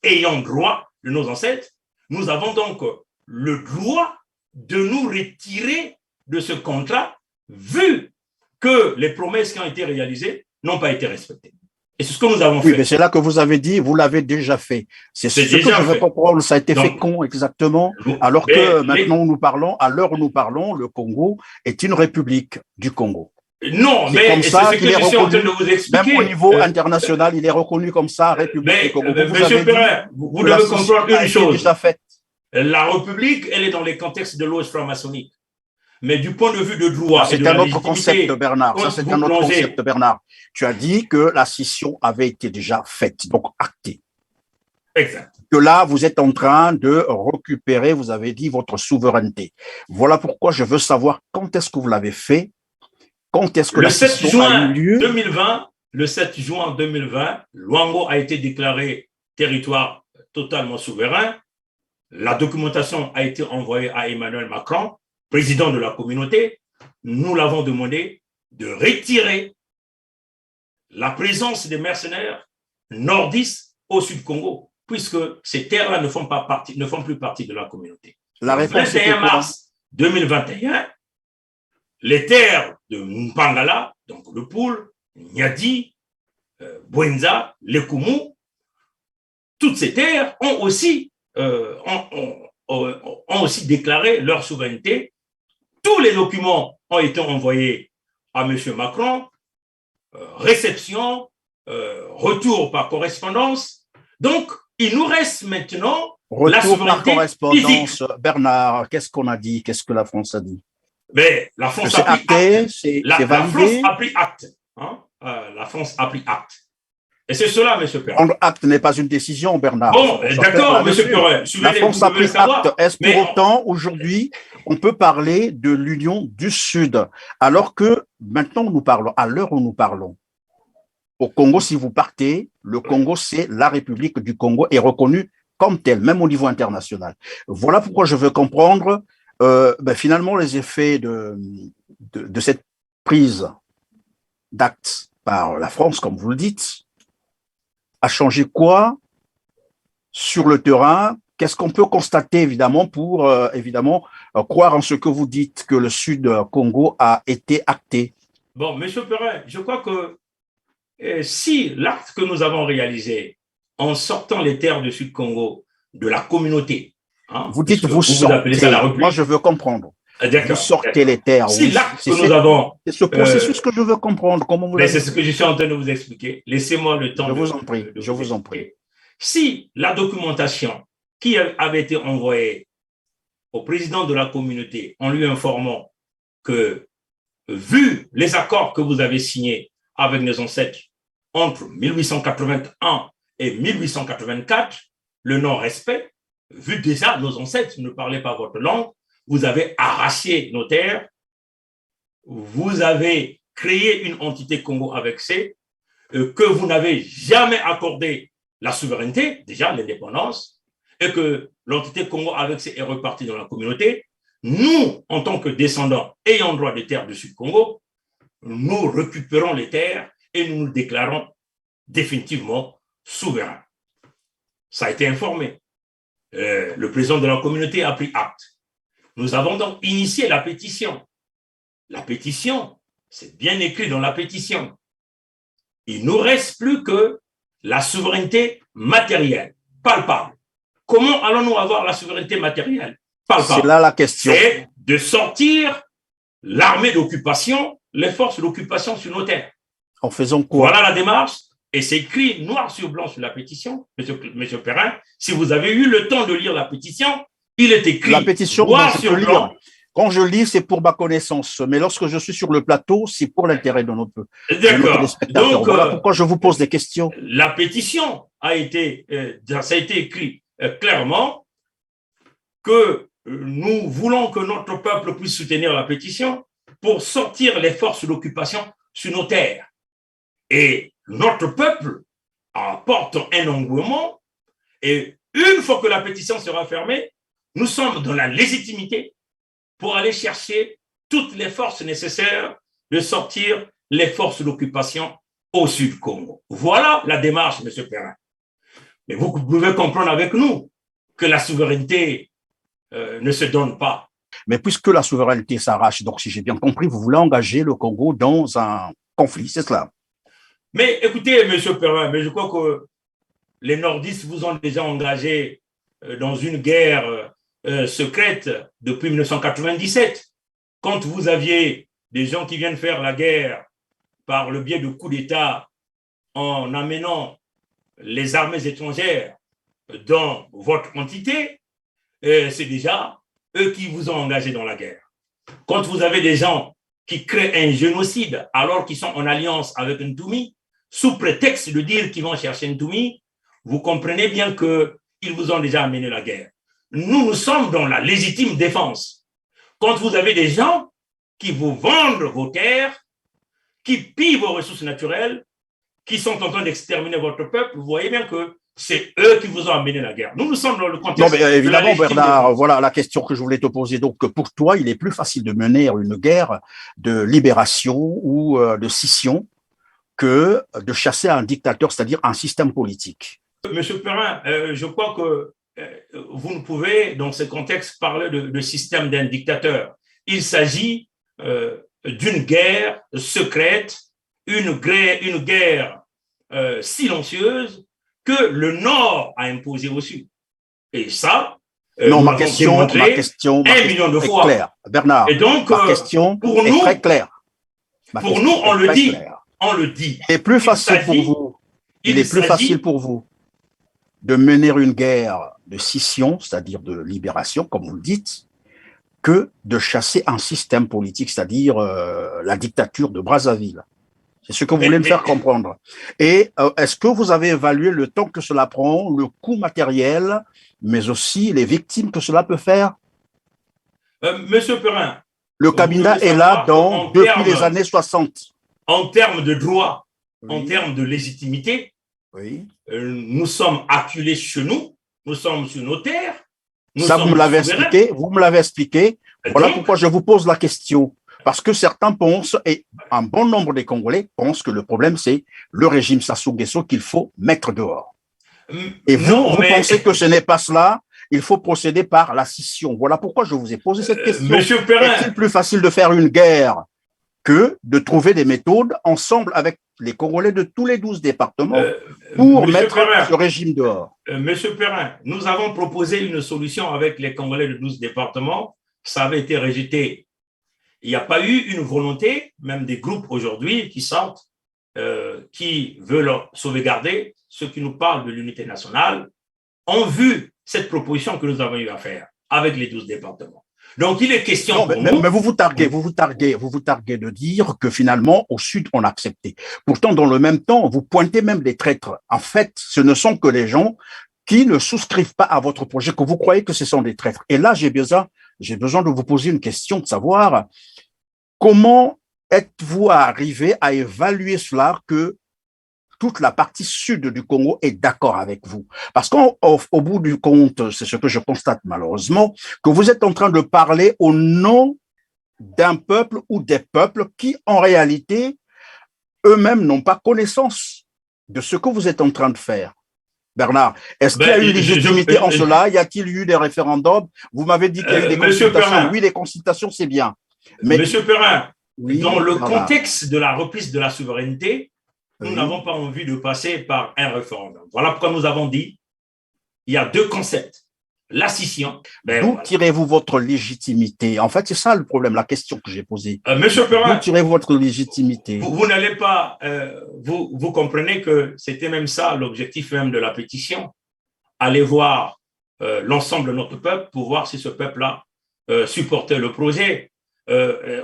ayant droit de nos ancêtres, nous avons donc le droit de nous retirer de ce contrat, vu que les promesses qui ont été réalisées n'ont pas été respectées. Et c'est ce que nous avons fait. Oui, mais c'est là que vous avez dit, vous l'avez déjà fait. C'est ce que je veux comprendre, ça a été fait quand exactement? Alors que maintenant nous parlons, à l'heure où nous parlons, le Congo est une république du Congo. Non, mais c'est ce que je suis en train de vous expliquer. Même au niveau international, il est reconnu comme ça, République du Congo. Monsieur Perrin, vous devez comprendre une chose. La République, elle est dans les contextes de l'Ouest franc-maçonnique. Mais du point de vue de droit, c'est un autre concept, Bernard. Ça, c'est un autre concept, Bernard. Tu as dit que la scission avait été déjà faite, donc actée. Exact. Que là, vous êtes en train de récupérer, vous avez dit, votre souveraineté. Voilà pourquoi je veux savoir quand est-ce que vous l'avez fait, quand est-ce que la scission a eu lieu. Le 7 juin 2020, Luango a été déclaré territoire totalement souverain. La documentation a été envoyée à Emmanuel Macron, président de la communauté. Nous l'avons demandé de retirer la présence des mercenaires nordistes au Sud Congo, puisque ces terres-là ne font plus partie de la communauté. La réponse le 21 mars 2021, les terres de Mpangala, donc le Poul, Nyadi, Bwenza, Lekumu, toutes ces terres ont aussi déclaré leur souveraineté. Tous les documents ont été envoyés à M. Macron, réception, retour par correspondance. Donc, il nous reste maintenant la souveraineté physique. Bernard, qu'est-ce qu'on a dit? Qu'est-ce que la France a dit? Mais la France a pris acte. La France a pris acte. Hein? La France a pris acte. Et c'est cela, M. Perrin. Prendre acte n'est pas une décision, Bernard. Bon, d'accord, M. Perrin. La France a pris acte. Est-ce pour autant, aujourd'hui, on peut parler de l'Union du Sud, alors que maintenant nous parlons, à l'heure où nous parlons, au Congo, si vous partez, le Congo, c'est la République du Congo est reconnue comme telle, même au niveau international. Voilà pourquoi je veux comprendre finalement les effets de cette prise d'acte par la France, comme vous le dites, a changé quoi sur le terrain? Qu'est-ce qu'on peut constater, évidemment, pour croire en ce que vous dites, que le Sud Congo a été acté? Bon, M. Perrin, je crois que si l'acte que nous avons réalisé en sortant les terres du Sud Congo de la communauté, hein, vous dites vous sortez, ça la République. Moi je veux comprendre. Vous sortez les terres. Si l'acte que nous avons... C'est ce processus que je veux comprendre. Comment vous c'est ce que je suis en train de vous expliquer. Laissez-moi le temps. Je vous en prie. Je vous en prie. Si la documentation qui avait été envoyée au président de la communauté en lui informant que, vu les accords que vous avez signés avec nos ancêtres entre 1881 et 1884, le non-respect, vu déjà nos ancêtres ne parlaient pas votre langue, vous avez arraché nos terres, vous avez créé une entité Congo avec C, que vous n'avez jamais accordé la souveraineté, déjà l'indépendance, et que l'entité Congo avec C est repartie dans la communauté. Nous, en tant que descendants ayant droit des terres du Sud-Congo, nous récupérons les terres et nous nous déclarons définitivement souverains. Ça a été informé. Le président de la communauté a pris acte. Nous avons donc initié la pétition. La pétition, c'est bien écrit dans la pétition. Il ne nous reste plus que la souveraineté matérielle, palpable. Comment allons-nous avoir la souveraineté matérielle, palpable? C'est là la question. C'est de sortir l'armée d'occupation, les forces d'occupation sur nos terres. En faisant quoi? Voilà la démarche. Et c'est écrit noir sur blanc sur la pétition, monsieur Perrin. Si vous avez eu le temps de lire la pétition, il est écrit la pétition, noir sur blanc. Quand je lis, c'est pour ma connaissance. Mais lorsque je suis sur le plateau, c'est pour l'intérêt de nos téléspectateurs. Donc, voilà pourquoi je vous pose des questions. La pétition ça a été écrit clairement que nous voulons que notre peuple puisse soutenir la pétition pour sortir les forces d'occupation sur nos terres. Et notre peuple apporte un engouement et une fois que la pétition sera fermée, nous sommes dans la légitimité pour aller chercher toutes les forces nécessaires de sortir les forces d'occupation au Sud Congo. Voilà la démarche, M. Perrin. Mais vous pouvez comprendre avec nous que la souveraineté ne se donne pas. Mais puisque la souveraineté s'arrache, donc si j'ai bien compris, vous voulez engager le Congo dans un conflit, c'est cela? Mais écoutez, M. Perrin, mais je crois que les nordistes vous ont déjà engagé dans une guerre secrète depuis 1997. Quand vous aviez des gens qui viennent faire la guerre par le biais de coups d'État en amenant les armées étrangères dans votre entité, c'est déjà eux qui vous ont engagé dans la guerre. Quand vous avez des gens qui créent un génocide alors qu'ils sont en alliance avec Ntoumi, sous prétexte de dire qu'ils vont chercher Ntoumi, vous comprenez bien qu'ils vous ont déjà amené la guerre. Nous sommes dans la légitime défense. Quand vous avez des gens qui vous vendent vos terres, qui pillent vos ressources naturelles, qui sont en train d'exterminer votre peuple, vous voyez bien que c'est eux qui vous ont amené la guerre. Nous sommes dans le contexte. Non, mais évidemment, Bernard, voilà la question que je voulais te poser. Donc, pour toi, il est plus facile de mener une guerre de libération ou de scission que de chasser un dictateur, c'est-à-dire un système politique. Monsieur Perrin, je crois que vous ne pouvez, dans ce contexte, parler de système d'un dictateur. Il s'agit d'une guerre secrète, une guerre silencieuse que le Nord a imposée au Sud. Et ça, non, ma question million de fois. Est claire. Bernard, et donc, ma question est très claire. Pour nous, on le dit. On le dit. Il est plus facile pour vous. Il est plus facile pour vous de mener une guerre de scission, c'est-à-dire de libération, comme vous le dites, que de chasser un système politique, c'est-à-dire la dictature de Brazzaville. C'est ce que vous voulez me faire comprendre. Et est-ce que vous avez évalué le temps que cela prend, le coût matériel, mais aussi les victimes que cela peut faire? Monsieur Perrin. Le Cabinda est là depuis les années 60. En termes de droit, oui. En termes de légitimité, oui. Nous sommes acculés chez nous, nous sommes sur nos terres. Ça, vous me l'avez expliqué, Voilà pourquoi je vous pose la question. Parce que certains pensent, et un bon nombre des Congolais pensent que le problème, c'est le régime Sassou Nguesso qu'il faut mettre dehors. Et vous pensez que ce n'est pas cela, il faut procéder par la scission. Voilà pourquoi je vous ai posé cette question. Monsieur Perrin, est-il plus facile de faire une guerre que de trouver des méthodes ensemble avec les Congolais de tous les 12 départements pour mettre ce régime dehors? Monsieur Perrin, nous avons proposé une solution avec les Congolais de 12 départements. Ça avait été rejeté. Il n'y a pas eu une volonté, même des groupes aujourd'hui qui sortent, qui veulent sauvegarder, ceux qui nous parlent de l'unité nationale, ont vu cette proposition que nous avons eu à faire avec les 12 départements. Donc, il est question mais vous vous targuez de dire que finalement, au Sud, on a accepté. Pourtant, dans le même temps, vous pointez même des traîtres. En fait, ce ne sont que les gens qui ne souscrivent pas à votre projet, que vous croyez que ce sont des traîtres. Et là, j'ai besoin de vous poser une question, de savoir comment êtes-vous arrivé à évaluer cela, que toute la partie sud du Congo est d'accord avec vous. Parce qu'au bout du compte, c'est ce que je constate malheureusement, que vous êtes en train de parler au nom d'un peuple ou des peuples qui, en réalité, eux-mêmes n'ont pas connaissance de ce que vous êtes en train de faire. Bernard, est-ce qu'il y a eu légitimité en cela? Y a-t-il eu des référendums? Vous m'avez dit qu'il y a eu des consultations. Perrin, oui, les consultations, c'est bien. Mais Monsieur Perrin, dans le contexte de la reprise de la souveraineté, nous n'avons pas envie de passer par un référendum. Voilà pourquoi nous avons dit il y a deux concepts. la scission. D'où tirez-vous votre légitimité? En fait, c'est ça le problème, la question que j'ai posée. Monsieur Perrin, d'où tirez-vous votre légitimité? vous n'allez pas, vous comprenez que c'était même ça l'objectif même de la pétition, aller voir l'ensemble de notre peuple pour voir si ce peuple-là supportait le projet.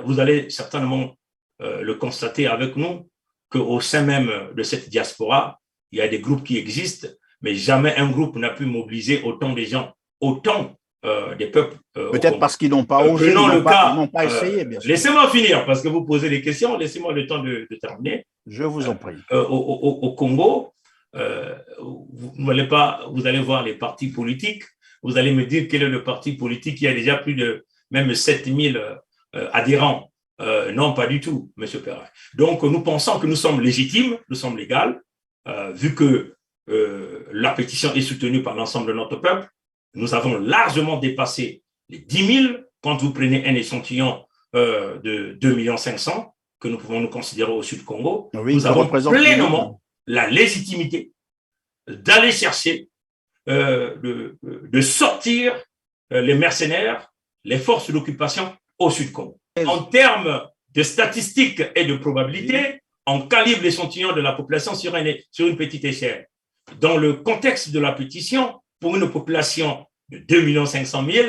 Vous allez certainement le constater avec nous qu'au sein même de cette diaspora, il y a des groupes qui existent, mais jamais un groupe n'a pu mobiliser autant de gens, autant des peuples. Peut-être parce qu'ils n'ont pas osé, ils n'ont pas essayé, bien sûr. Laissez-moi finir, parce que vous posez des questions, laissez-moi le temps de terminer. Je vous en prie. Au Congo, vous allez voir les partis politiques, vous allez me dire quel est le parti politique qui a déjà plus de même 7000 adhérents. Non, pas du tout, M. Perrin. Donc, nous pensons que nous sommes légitimes, nous sommes légaux, vu que la pétition est soutenue par l'ensemble de notre peuple. Nous avons largement dépassé les 10 000 quand vous prenez un échantillon de 2 500 000 que nous pouvons nous considérer au Sud-Congo. Oui, nous avons pleinement la légitimité d'aller chercher, de sortir les mercenaires, les forces d'occupation au Sud-Congo. En termes de statistiques et de probabilités, on calibre l'échantillon de la population sur une petite échelle. Dans le contexte de la pétition, pour une population de 2 500 000,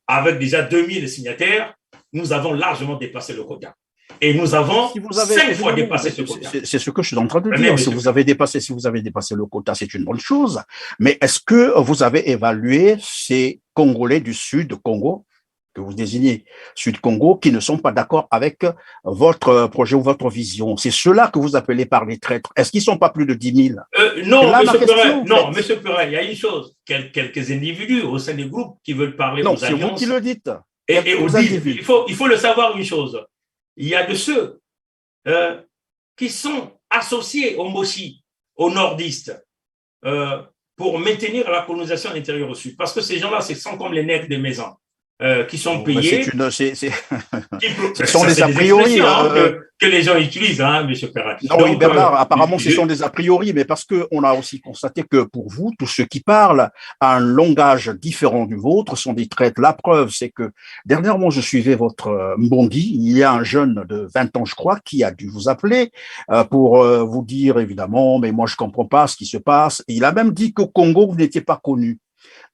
avec déjà 2000 signataires, nous avons largement dépassé le quota. Et nous avons 5 fois dépassé ce quota. C'est ce que je suis en train de dire. Si vous avez dépassé le quota, c'est une bonne chose. Mais est-ce que vous avez évalué ces Congolais du Sud Congo que vous désignez, Sud-Congo, qui ne sont pas d'accord avec votre projet ou votre vision? C'est ceux-là que vous appelez par les traîtres. Est-ce qu'ils ne sont pas plus de 10 000? Non, Monsieur Perrin, il y a une chose. Quelques individus au sein des groupes qui veulent parler aux alliances. Non, c'est vous qui le dites. Il faut le savoir une chose. Il y a de ceux qui sont associés au Mossi, aux nordistes, pour maintenir la colonisation intérieure au Sud. Parce que ces gens-là, ce sont comme les nègres des maisons. Qui sont payés. Ce sont des a priori que les gens utilisent, hein, M. Perrin. Non, donc, oui, Bernard, apparemment, ce sont des a priori, mais parce qu'on a aussi constaté que pour vous, tous ceux qui parlent un langage différent du vôtre sont des traîtres. La preuve, c'est que dernièrement, je suivais votre Mbondi. Il y a un jeune de 20 ans, je crois, qui a dû vous appeler pour vous dire, évidemment, mais moi, je comprends pas ce qui se passe. Et il a même dit qu'au Congo, vous n'étiez pas connu.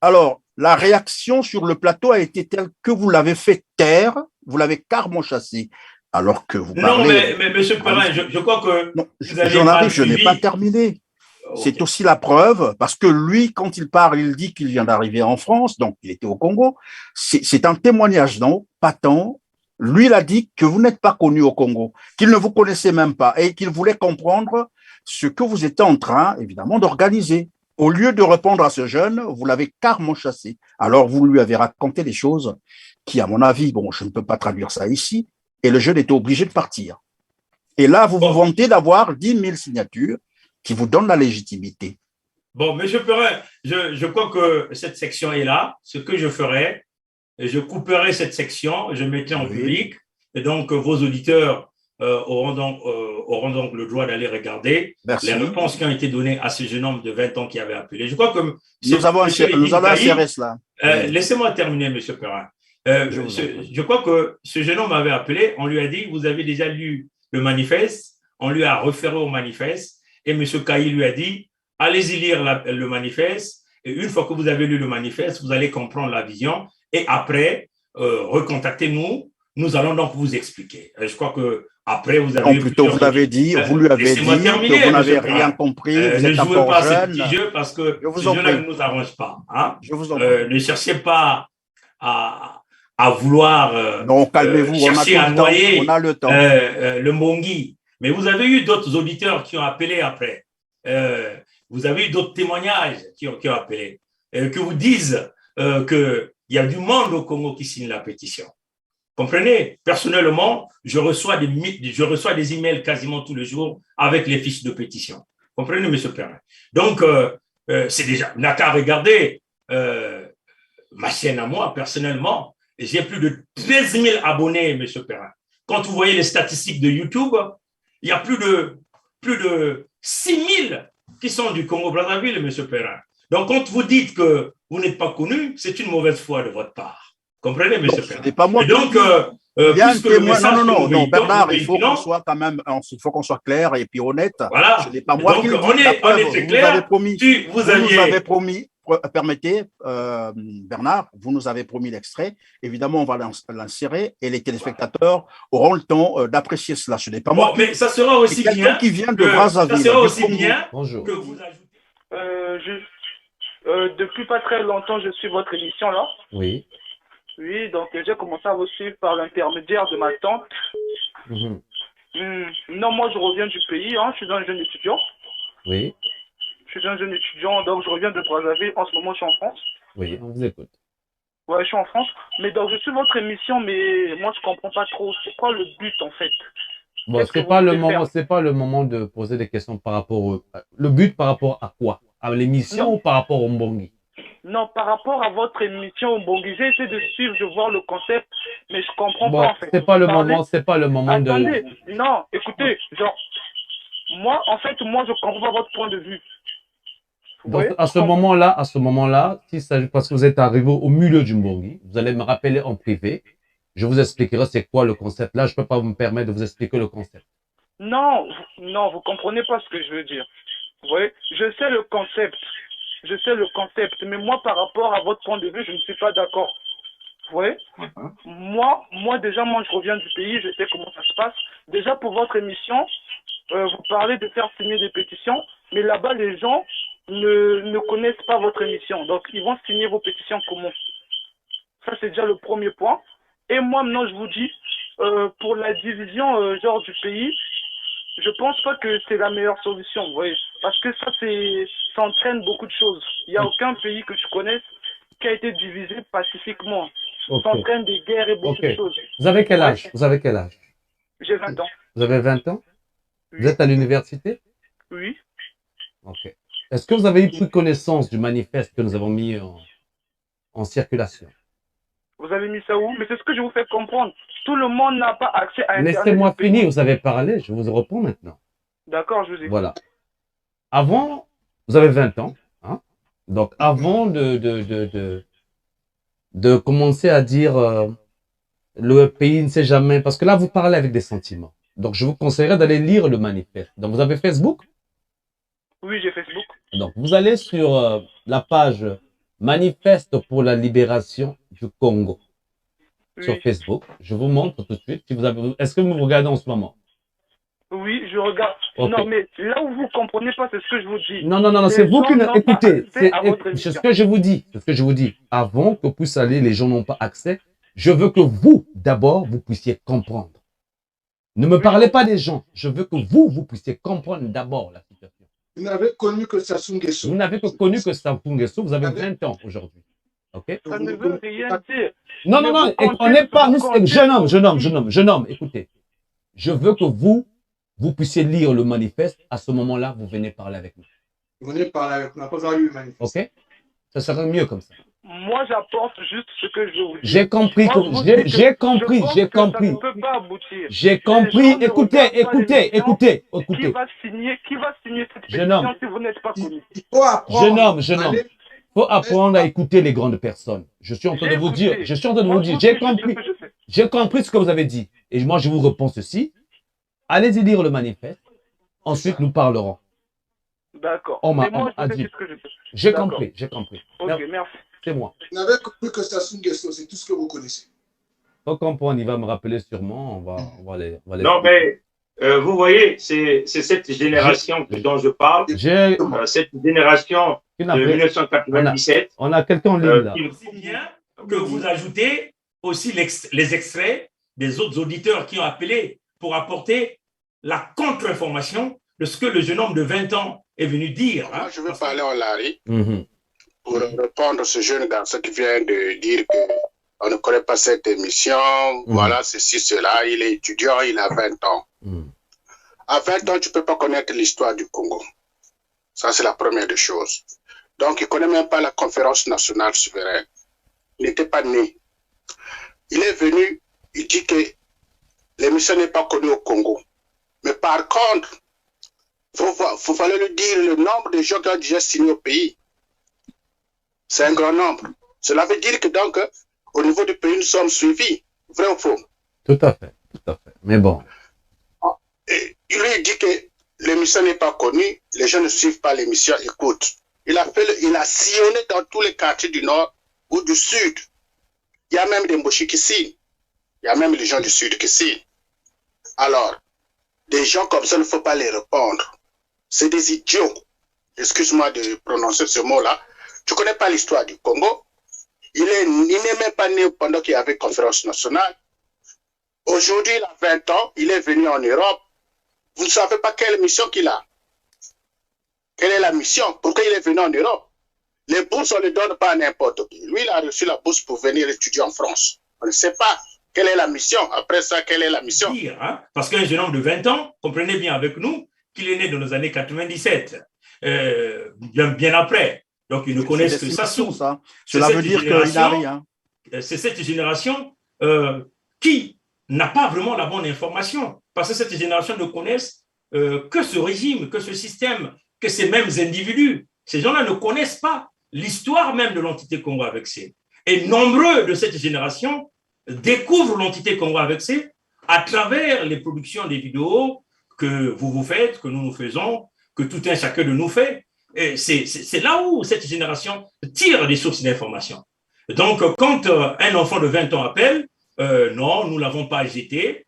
Alors, la réaction sur le plateau a été telle que vous l'avez fait taire, vous l'avez carrément chassé, alors que vous parlez… Non, mais M. Perrin, je crois que… Non, j'en arrive, je n'ai pas terminé. Okay. C'est aussi la preuve, parce que lui, quand il parle, il dit qu'il vient d'arriver en France, donc il était au Congo. C'est un témoignage, non, patent. Lui, il a dit que vous n'êtes pas connu au Congo, qu'il ne vous connaissait même pas, et qu'il voulait comprendre ce que vous étiez en train, évidemment, d'organiser. Au lieu de répondre à ce jeune, vous l'avez carrément chassé. Alors, vous lui avez raconté des choses qui, à mon avis, bon, je ne peux pas traduire ça ici, et le jeune était obligé de partir. Et là, vous vous vantez d'avoir 10 000 signatures qui vous donnent la légitimité. Bon, Monsieur Perrin, je crois que cette section est là. Ce que je ferai, je couperai cette section, je mettrai en public, et donc vos auditeurs auront donc le droit d'aller regarder les réponses qui ont été données à ce jeune homme de 20 ans qui avait appelé. Je crois que nous allons un CRS là. Laissez-moi terminer, M. Perrin. Je crois que ce jeune homme avait appelé, on lui a dit, vous avez déjà lu le manifeste, on lui a référé au manifeste, et M. Kayi lui a dit, allez-y lire le manifeste, et une fois que vous avez lu le manifeste, vous allez comprendre la vision, et après, recontactez-nous, nous allons donc vous expliquer. Je crois que après, vous avez… Non, plutôt, vous l'avez dit, vous lui avez dit que vous n'avez rien compris, vous êtes encore jeune. Ne jouez pas à ce petit jeu parce que ce jeu-là ne nous arrange pas. Hein? Je vous en prie. Ne cherchez pas à vouloir non, calmez-vous, chercher à noyer on a le temps. Le Mbongi. Mais vous avez eu d'autres auditeurs qui ont appelé après. Vous avez eu d'autres témoignages qui ont appelé, qui vous disent qu'il y a du monde au Congo qui signe la pétition. Comprenez? Personnellement, je reçois des emails quasiment tous les jours avec les fiches de pétition. Comprenez, M. Perrin? Donc, c'est déjà… N'a qu'à regarder ma chaîne à moi, personnellement. J'ai plus de 13 000 abonnés, M. Perrin. Quand vous voyez les statistiques de YouTube, il y a plus de 6 000 qui sont du Congo-Brazzaville, M. Perrin. Donc, quand vous dites que vous n'êtes pas connu, c'est une mauvaise foi de votre part. Comprenez, M. Ce n'est pas moi Et donc, il y a un puisque le témoin. message Non, Bernard, il faut qu'on véhiculons, soit quand même, il faut qu'on soit clair et puis honnête. Ce voilà. n'est pas Et moi donc, qui le dis. on La est preuve, très vous nous avez clair. promis, Vous nous avez aviez... promis, permettez, Bernard, vous nous avez promis l'extrait. Évidemment, on va l'insérer et les téléspectateurs auront le temps d'apprécier cela. Ce n'est pas moi Bon, mais ça sera aussi quelqu'un bien qui vient de que, Brazzaville, ça sera du aussi Congo. bien Bonjour. que vous ajoutez. Depuis pas très longtemps, je suis votre émission là. Oui. Oui, donc j'ai commencé à vous suivre par l'intermédiaire de ma tante. Mhm. Non, moi je reviens du pays, hein, je suis un jeune étudiant. Oui. Je suis un jeune étudiant, donc je reviens de Brazzaville. En ce moment, je suis en France. Oui, on vous écoute. Ouais, je suis en France. Mais donc, je suis votre émission, mais moi, je comprends pas trop. C'est quoi le but, en fait? Bon, Qu'est-ce que c'est vous pas le voulez moment, faire? c'est pas le moment de poser des questions par rapport au, le but par rapport à quoi? À l'émission Non. ou par rapport au Mbongi? Non, par rapport à votre émission, bon, j'ai essayé de suivre, de voir le concept, mais je comprends Bon, pas, en fait. c'est pas le Parlez- moment, c'est pas le moment de. Attendez, non, écoutez, genre, moi, en fait, moi, je comprends pas votre point de vue. Vous Donc, voyez? à ce moment-là, si ça, parce que vous êtes arrivé au milieu du Mbongi, vous allez me rappeler en privé. Je vous expliquerai c'est quoi le concept. Là, je peux pas me permettre de vous expliquer le concept. Non, non, vous comprenez pas ce que je veux dire. Vous voyez, je sais le concept. Je sais le concept, mais moi, par rapport à votre point de vue, je ne suis pas d'accord. Vous voyez? Moi, déjà, moi, je reviens du pays, je sais comment ça se passe. Déjà, pour votre émission, vous parlez de faire signer des pétitions, mais là-bas, les gens ne connaissent pas votre émission. Donc, ils vont signer vos pétitions comment? Ça, c'est déjà le premier point. Et moi, maintenant, je vous dis, pour la division genre du pays, je pense pas que c'est la meilleure solution, vous voyez. Parce que ça entraîne beaucoup de choses. Il n'y a aucun pays que je connaisse qui a été divisé pacifiquement. Ok. Ça entraîne des guerres et beaucoup Ok. de choses. Vous avez quel âge? Vous avez quel âge? J'ai 20 ans. Vous avez 20 ans? Oui. Vous êtes à l'université? Oui. Ok. Est-ce que vous avez pris connaissance du manifeste que nous avons mis en circulation? Vous avez mis ça où? Mais c'est ce que je vous fais comprendre. Tout le monde n'a pas accès à Internet. Laissez-moi finir, vous avez parlé, je vous réponds maintenant. D'accord, je vous écoute. Voilà. Avant, vous avez 20 ans, hein? Donc avant de commencer à dire le pays ne sait jamais, parce que là vous parlez avec des sentiments. Donc je vous conseillerais d'aller lire le manifeste. Donc vous avez Facebook? Oui, j'ai Facebook. Donc vous allez sur la page Manifeste pour la libération du Congo sur Oui. Facebook. Je vous montre tout de suite. Si vous avez, est-ce que vous me regardez en ce moment? Oui, je regarde. Ok. Non, mais là où vous comprenez pas, c'est ce que je vous dis. Non, c'est Les vous qui gens ne... n'ont pas Écoutez, accès à votre c'est émission. ce que je vous dis. C'est ce que je vous dis. Avant que puisse aller, les gens n'ont pas accès. Je veux que vous, d'abord, vous puissiez comprendre. Ne me parlez pas des gens. Je veux que vous puissiez comprendre d'abord la situation. Vous n'avez connu que Sassou Nguesso. Vous n'avez que connu que Sassou Nguesso. Vous avez 20 ans aujourd'hui. OK? Ça ne veut rien dire. Non, Mais vous on comptez- n'est pas... vous comptez Jeune homme, écoutez. Je veux que vous puissiez lire le manifeste. À ce moment-là, vous venez parler avec nous. Vous venez parler avec nous. On n'a pas lu le manifeste. OK? Ça serait mieux comme ça. Moi, j'apporte juste ce que je vous dis. J'ai compris, Moi, je vous dis que j'ai compris, je pense j'ai que ça compris. ne peut pas aboutir. J'ai Les compris. gens ne Écoutez, regardent pas l'émission. écoutez. Qui va signer cette Jeune pétition homme. si vous n'êtes pas connu? Il faut apprendre. Jeune homme. Allez, Faut apprendre à écouter les grandes personnes. Je suis en train de vous dire, j'ai compris ce que vous avez dit. Et moi, je vous réponds ceci. Allez-y lire le manifeste. Ensuite, nous parlerons. D'accord. On m'a Mais moi, je dit. sais ce que je sais. J'ai D'accord. compris, j'ai compris. Ok, merci. C'est moi. vous n'avez connu que Sassou Nguesso. C'est tout ce que vous connaissez. Faut comprendre, il va me rappeler sûrement. On va les Non, mais vous voyez, c'est cette génération dont je parle, J'ai, cette génération de 1997. on a quelqu'un en ligne là. Il faut bien que vous ajoutez aussi les extraits des autres auditeurs qui ont appelé pour apporter la contre-information de ce que le jeune homme de 20 ans est venu dire. Moi, je veux parler en Larry Mhm. pour répondre à ce jeune garçon qui vient de dire qu'on ne connaît pas cette émission. Voilà, ceci, cela. Il est étudiant, il a 20 ans. Mhm. À 20 ans, tu ne peux pas connaître l'histoire du Congo. Ça, c'est la première des choses. Donc, il ne connaît même pas la conférence nationale souveraine. Il n'était pas né. Il est venu, il dit que l'émission n'est pas connue au Congo. Mais par contre, il fallait lui dire le nombre de gens qui ont déjà signé au pays. C'est un grand nombre. Cela veut dire que donc, au niveau du pays, nous sommes suivis. Vrai ou faux? Tout à fait, tout à fait. Mais bon. Et il lui dit que l'émission n'est pas connue, les gens ne suivent pas l'émission, écoute. Il a sillonné dans tous les quartiers du nord ou du sud. Il y a même des Mboshi qui signent. Il y a même les gens du sud qui signent. Alors, des gens comme ça, il ne faut pas les répondre. C'est des idiots. Excuse-moi de prononcer ce mot-là. Tu ne connais pas l'histoire du Congo. Il n'est même pas né pendant qu'il y avait conférence nationale. Aujourd'hui, il a 20 ans, il est venu en Europe. Vous ne savez pas quelle mission qu'il a. Quelle est la mission? Pourquoi il est venu en Europe? Les bourses, on ne les donne pas à n'importe qui. Lui, il a reçu la bourse pour venir étudier en France. On ne sait pas quelle est la mission. Après ça, quelle est la mission? Parce qu'un jeune homme de 20 ans, comprenez bien avec nous qu'il est né dans les années 97, bien après. Donc, ils ne connaissent que ça. Cela veut dire qu'il n'a rien. C'est cette génération qui n'a pas vraiment la bonne information. Parce que cette génération ne connaissent que ce régime, que ce système, que ces mêmes individus. Ces gens-là ne connaissent pas l'histoire même de l'entité Congo avec C. Et nombreux de cette génération découvrent l'entité Congo avec C à travers les productions des vidéos que vous faites, que nous faisons, que tout un chacun de nous fait. Et c'est là où cette génération tire des sources d'information. Donc, quand un enfant de 20 ans appelle, non, nous ne l'avons pas jeté.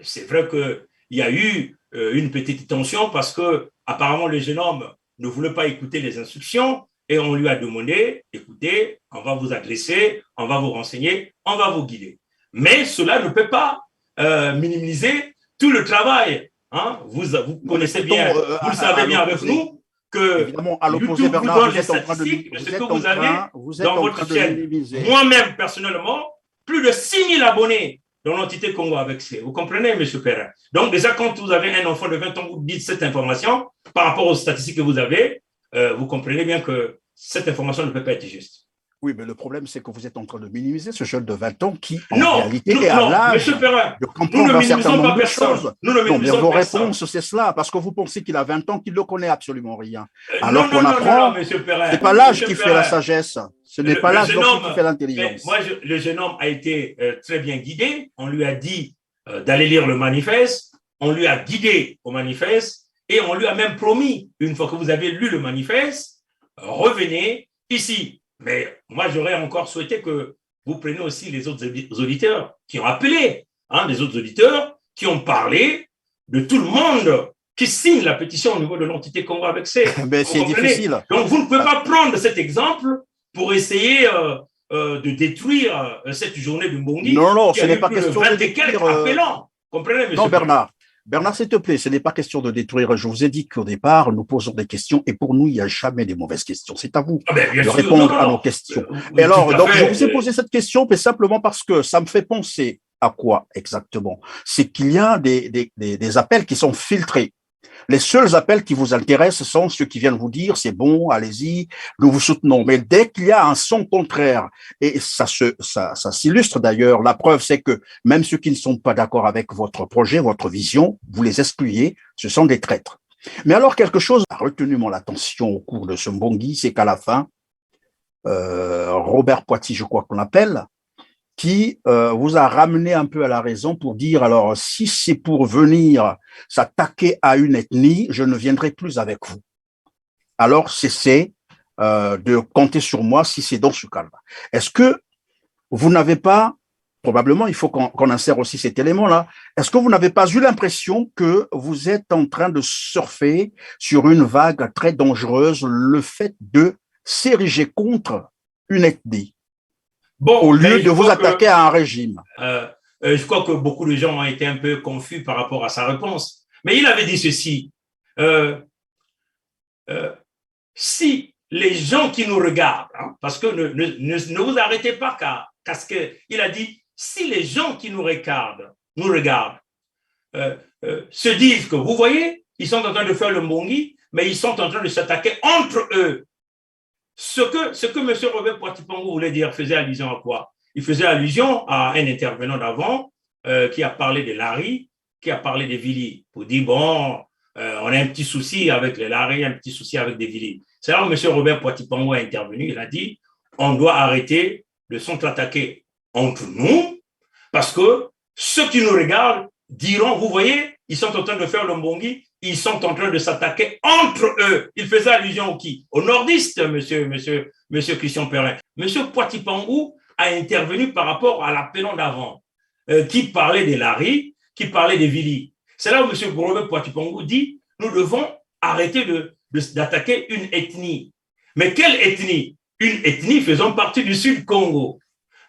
C'est vrai qu'il y a eu une petite tension parce que apparemment le jeune homme ne voulait pas écouter les instructions et on lui a demandé, écoutez, on va vous adresser, on va vous renseigner, on va vous guider. Mais cela ne peut pas minimiser tout le travail. Hein? Vous connaissez bien, vous le savez bien avec nous, que évidemment, à l'opposé, Bernard, vous donne les statistiques de ce que vous avez dans votre chaîne. Moi-même, personnellement, plus de 6 000 abonnés dans l'entité Congo avec C. Vous comprenez, M. Perrin? Donc, déjà, quand vous avez un enfant de 20 ans, vous dites cette information par rapport aux statistiques que vous avez, vous comprenez bien que cette information ne peut pas être juste. Oui, mais le problème, c'est que vous êtes en train de minimiser ce jeune de 20 ans qui, en réalité, est à l'âge de comprendre un certain nombre de choses. Non, mais vos réponses, c'est cela, parce que vous pensez qu'il a 20 ans, qu'il ne connaît absolument rien. Alors qu'on apprend, ce n'est pas l'âge qui fait la sagesse, ce n'est pas l'âge qui fait l'intelligence. Moi, le jeune homme a été très bien guidé. On lui a dit d'aller lire le manifeste, on lui a guidé au manifeste, et on lui a même promis, une fois que vous avez lu le manifeste, revenez ici. Mais moi, j'aurais encore souhaité que vous preniez aussi les autres auditeurs qui ont appelé, les autres auditeurs qui ont parlé de tout le monde qui signe la pétition au niveau de l'entité Congo avec C. Mais c'est difficile. Donc, vous ne pouvez pas prendre cet exemple pour essayer de détruire cette journée de Mbongi. Non, ce n'est pas question de détruire. Appelants. Comprenez, monsieur? Non, Bernard, s'il te plaît, ce n'est pas question de détruire. Je vous ai dit qu'au départ, nous posons des questions et pour nous, il n'y a jamais des mauvaises questions. C'est à vous de répondre à nos questions. Et alors, donc, je vous ai posé cette question mais simplement parce que ça me fait penser à quoi exactement? C'est qu'il y a des appels qui sont filtrés. Les seuls appels qui vous intéressent sont ceux qui viennent vous dire c'est bon, allez-y, nous vous soutenons. Mais dès qu'il y a un son contraire, et ça s'illustre d'ailleurs, la preuve c'est que même ceux qui ne sont pas d'accord avec votre projet, votre vision, vous les excluez, ce sont des traîtres. Mais alors quelque chose a retenu mon attention au cours de ce Mbongi, c'est qu'à la fin, Robert Poiti, je crois qu'on l'appelle, qui vous a ramené un peu à la raison pour dire, alors, si c'est pour venir s'attaquer à une ethnie, je ne viendrai plus avec vous. Alors, cessez de compter sur moi si c'est dans ce cas-là. Est-ce que vous n'avez pas, probablement, il faut qu'on insère aussi cet élément-là, est-ce que vous n'avez pas eu l'impression que vous êtes en train de surfer sur une vague très dangereuse, le fait de s'ériger contre une ethnie? Bon, au lieu de vous attaquer à un régime. Je crois que beaucoup de gens ont été un peu confus par rapport à sa réponse. Mais il avait dit ceci. Si les gens qui nous regardent, parce que ne vous arrêtez pas qu'à ce qu'il a dit, si les gens qui nous regardent, se disent que, vous voyez, ils sont en train de faire le Mbongi, mais ils sont en train de s'attaquer entre eux. Ce que M. Robert Poiti-Pongo voulait dire faisait allusion à quoi? Il faisait allusion à un intervenant d'avant qui a parlé de Larry, qui a parlé de Vili, pour dire, bon, on a un petit souci avec les Lari, un petit souci avec des Vili. C'est là où M. Robert Poitipango a intervenu. Il a dit on doit arrêter de s'attaquer entre nous parce que ceux qui nous regardent diront, vous voyez, ils sont en train de faire le mbongi, ils sont en train de s'attaquer entre eux. Il faisait allusion au qui? Aux nordistes, monsieur Christian Perrin. M. Poitipango a intervenu par rapport à l'appellant d'avant, qui parlait des Lari, qui parlait des Vili. C'est là où M. Robert Poitipango dit nous devons arrêter d'attaquer une ethnie. Mais quelle ethnie? Une ethnie faisant partie du Sud Congo.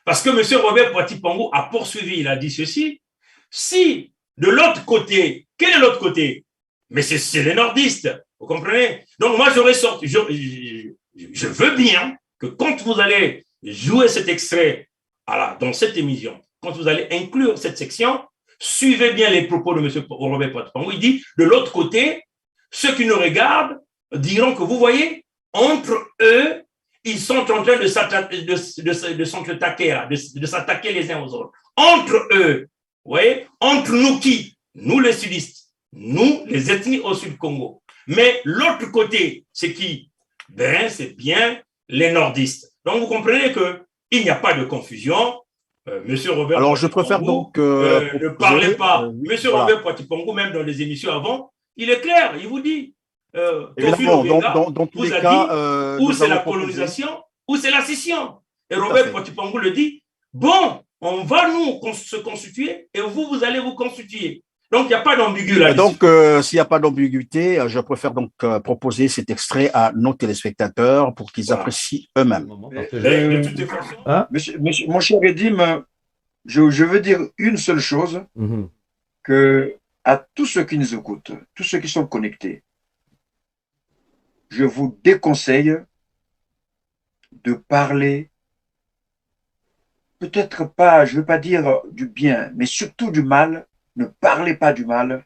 Parce que M. Robert Poitipango a poursuivi, il a dit ceci. Si de l'autre côté, quel est l'autre côté? Mais c'est les nordistes, vous comprenez? Donc moi j'aurais sorti, je veux bien que quand vous allez jouer cet extrait dans cette émission, quand vous allez inclure cette section, suivez bien les propos de M. Robert Poitipango. Il dit, de l'autre côté, ceux qui nous regardent diront que vous voyez, entre eux, ils sont en train de s'attaquer les uns aux autres. Entre eux, vous voyez, entre nous qui? Nous les sudistes, nous les ethnies au Sud Congo. Mais l'autre côté, c'est qui? Ben, c'est bien les nordistes. Donc vous comprenez qu'il n'y a pas de confusion. Monsieur Robert Alors, je préfère donc ne parlez pas. Monsieur voilà. Robert Poitipango, même dans les émissions avant, il est clair, il vous dit. Évidemment, dans tous les cas, ou c'est la colonisation, ou c'est la scission. Et Robert Poitipango le dit, bon, on va nous se constituer et vous allez vous constituer. Donc, il n'y a pas d'ambiguïté là-dessus. Donc, s'il n'y a pas d'ambiguïté, je préfère donc proposer cet extrait à nos téléspectateurs pour qu'ils apprécient eux-mêmes. De toutes les façons. Hein? Mon cher Edim, je veux dire une seule chose, que à tous ceux qui nous écoutent, tous ceux qui sont connectés, je vous déconseille de parler, peut-être pas, je ne veux pas dire du bien, mais surtout du mal. Ne parlez pas du mal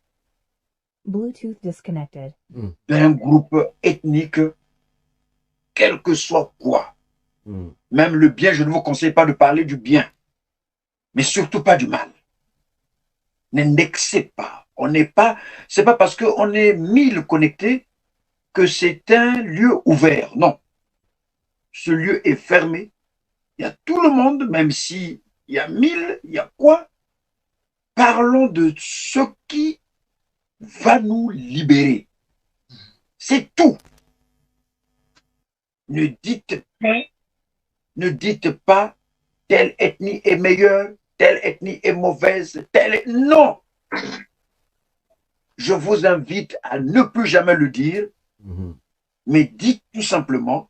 Bluetooth disconnected. d'un groupe ethnique, quel que soit quoi. Même le bien, je ne vous conseille pas de parler du bien, mais surtout pas du mal. N'indexez pas. C'est pas parce qu'on est 1000 connectés que c'est un lieu ouvert. Non. Ce lieu est fermé. Il y a tout le monde, même si il y a 1000, il y a quoi? Parlons de ce qui va nous libérer. C'est tout. Ne dites pas telle ethnie est meilleure, telle ethnie est mauvaise, non. Je vous invite à ne plus jamais le dire, mais dites tout simplement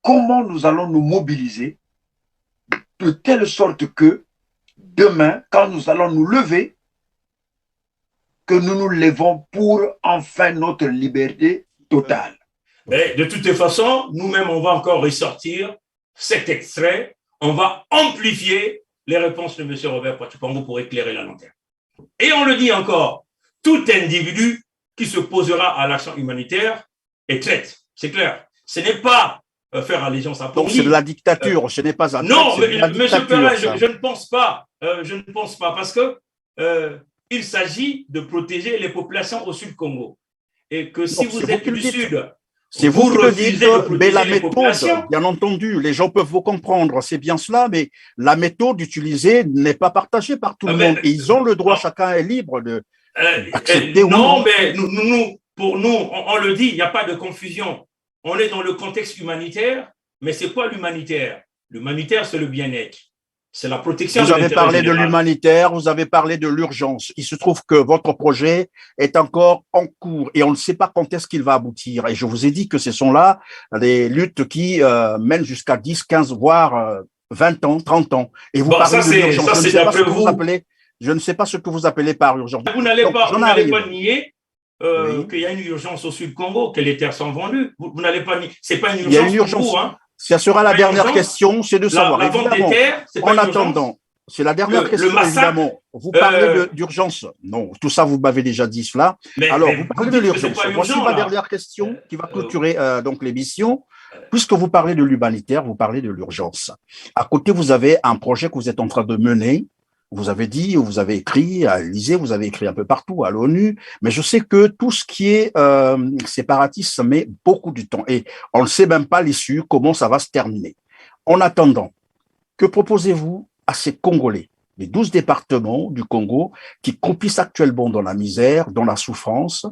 comment nous allons nous mobiliser de telle sorte que demain, quand nous allons nous lever, que nous nous levons pour enfin notre liberté totale. Mais de toutes les façons, nous-mêmes, on va encore ressortir cet extrait. On va amplifier les réponses de M. Robert Poitipango pour éclairer la lanterne. Et on le dit encore, tout individu qui se posera à l'action humanitaire est traite. C'est clair. Ce n'est pas faire allégeance à Pongi. Donc c'est de la dictature, ce n'est pas un... Non, mais M. Perrin, je ne pense pas. Je ne pense pas parce que il s'agit de protéger les populations au Sud Congo. Et que si vous êtes du Sud, c'est vous qui le dites, mais la méthode, populations. bien entendu, les gens peuvent vous comprendre, c'est bien cela, mais la méthode utilisée n'est pas partagée par tout le monde. Et ils ont le droit, chacun est libre de accepter ou non. Non, mais pour nous, on le dit, il n'y a pas de confusion. On est dans le contexte humanitaire, mais c'est quoi l'humanitaire? L'humanitaire, c'est le bien-être. C'est la protection. Vous avez parlé de l'humanitaire, vous avez parlé de l'urgence. Il se trouve que votre projet est encore en cours et on ne sait pas quand est-ce qu'il va aboutir. Et je vous ai dit que ce sont là des luttes qui mènent jusqu'à 10, 15, voire 20 ans, 30 ans. Et vous parlez de l'urgence. Je ne sais pas ce que vous appelez. Je ne sais pas ce que vous appelez par urgence. Vous n'allez pas nier qu'il y a une urgence au Sud Congo, que les terres sont vendues. Vous n'allez pas nier. C'est pas une urgence pour vous, hein. Ça sera la dernière question, c'est de savoir. La vente des terres, c'est pas en attendant, c'est la dernière question, évidemment. Vous parlez d'urgence. Non, tout ça, vous m'avez déjà dit cela. Alors, vous parlez de l'urgence. Voici ma dernière question qui va clôturer donc l'émission. Puisque vous parlez de l'humanitaire, vous parlez de l'urgence. À côté, vous avez un projet que vous êtes en train de mener vous avez dit, vous avez écrit à l'Élysée, vous avez écrit un peu partout, à l'ONU, mais je sais que tout ce qui est séparatiste, ça met beaucoup de temps et on ne sait même pas l'issue, comment ça va se terminer. En attendant, que proposez-vous à ces Congolais, les 12 départements du Congo qui croupissent actuellement dans la misère, dans la souffrance,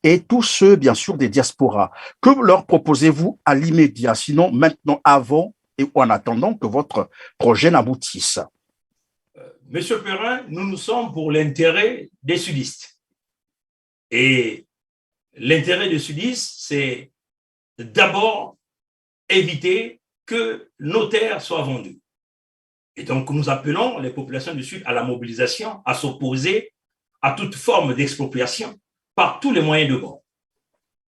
et tous ceux, bien sûr, des diasporas? Que leur proposez-vous à l'immédiat, sinon maintenant, avant et en attendant que votre projet n'aboutisse? Monsieur Perrin, nous sommes pour l'intérêt des sudistes. Et l'intérêt des sudistes, c'est d'abord éviter que nos terres soient vendues. Et donc, nous appelons les populations du Sud à la mobilisation, à s'opposer à toute forme d'expropriation par tous les moyens de bord.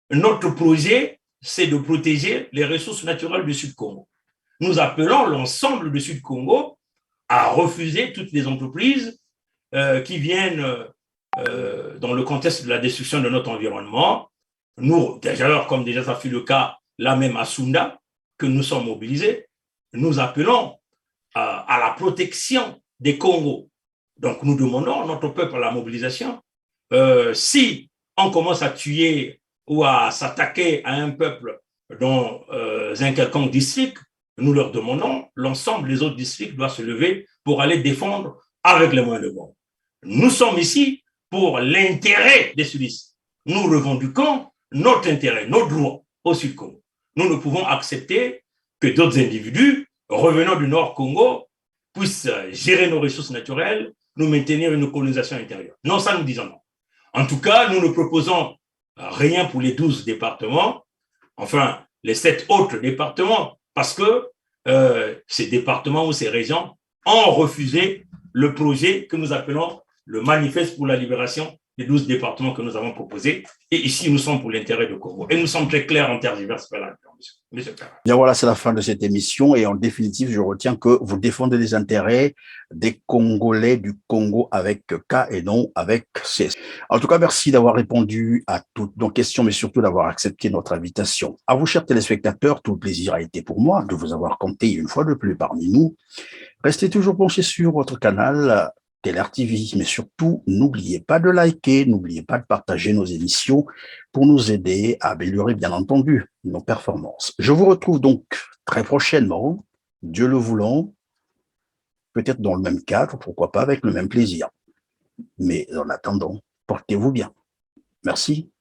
Notre projet, c'est de protéger les ressources naturelles du Sud-Congo. Nous appelons l'ensemble du Sud-Congo à refuser toutes les entreprises qui viennent dans le contexte de la destruction de notre environnement. Nous, déjà, comme déjà ça fut le cas là même à Sunda, que nous sommes mobilisés, nous appelons à la protection des Congos. Donc, nous demandons à notre peuple à la mobilisation. Si on commence à tuer ou à s'attaquer à un peuple dans un quelconque district, nous leur demandons, l'ensemble des autres districts doivent se lever pour aller défendre avec les moyens de bord. Nous sommes ici pour l'intérêt des sudistes. Nous revendiquons notre intérêt, nos droits au Sud-Congo. Nous ne pouvons accepter que d'autres individus revenant du Nord-Congo puissent gérer nos ressources naturelles, nous maintenir une colonisation intérieure. Non, ça nous disons non. En tout cas, nous ne proposons rien pour les 12 départements, enfin les 7 autres départements, parce que ces départements ou ces régions ont refusé le projet que nous appelons le manifeste pour la libération des 12 départements que nous avons proposé. Et ici, nous sommes pour l'intérêt du Congo. Et nous sommes très clairs en termes diverses. Bien voilà, c'est la fin de cette émission. Et en définitive, je retiens que vous défendez les intérêts des Congolais du Congo avec K et non avec C. En tout cas, merci d'avoir répondu à toutes nos questions, mais surtout d'avoir accepté notre invitation. À vous, chers téléspectateurs, tout le plaisir a été pour moi de vous avoir compté une fois de plus parmi nous. Restez toujours branchés sur votre canal Teler TV, mais surtout, n'oubliez pas de liker, n'oubliez pas de partager nos émissions pour nous aider à améliorer, bien entendu, nos performances. Je vous retrouve donc très prochainement, Dieu le voulant, peut-être dans le même cadre, pourquoi pas avec le même plaisir. Mais en attendant, portez-vous bien. Merci.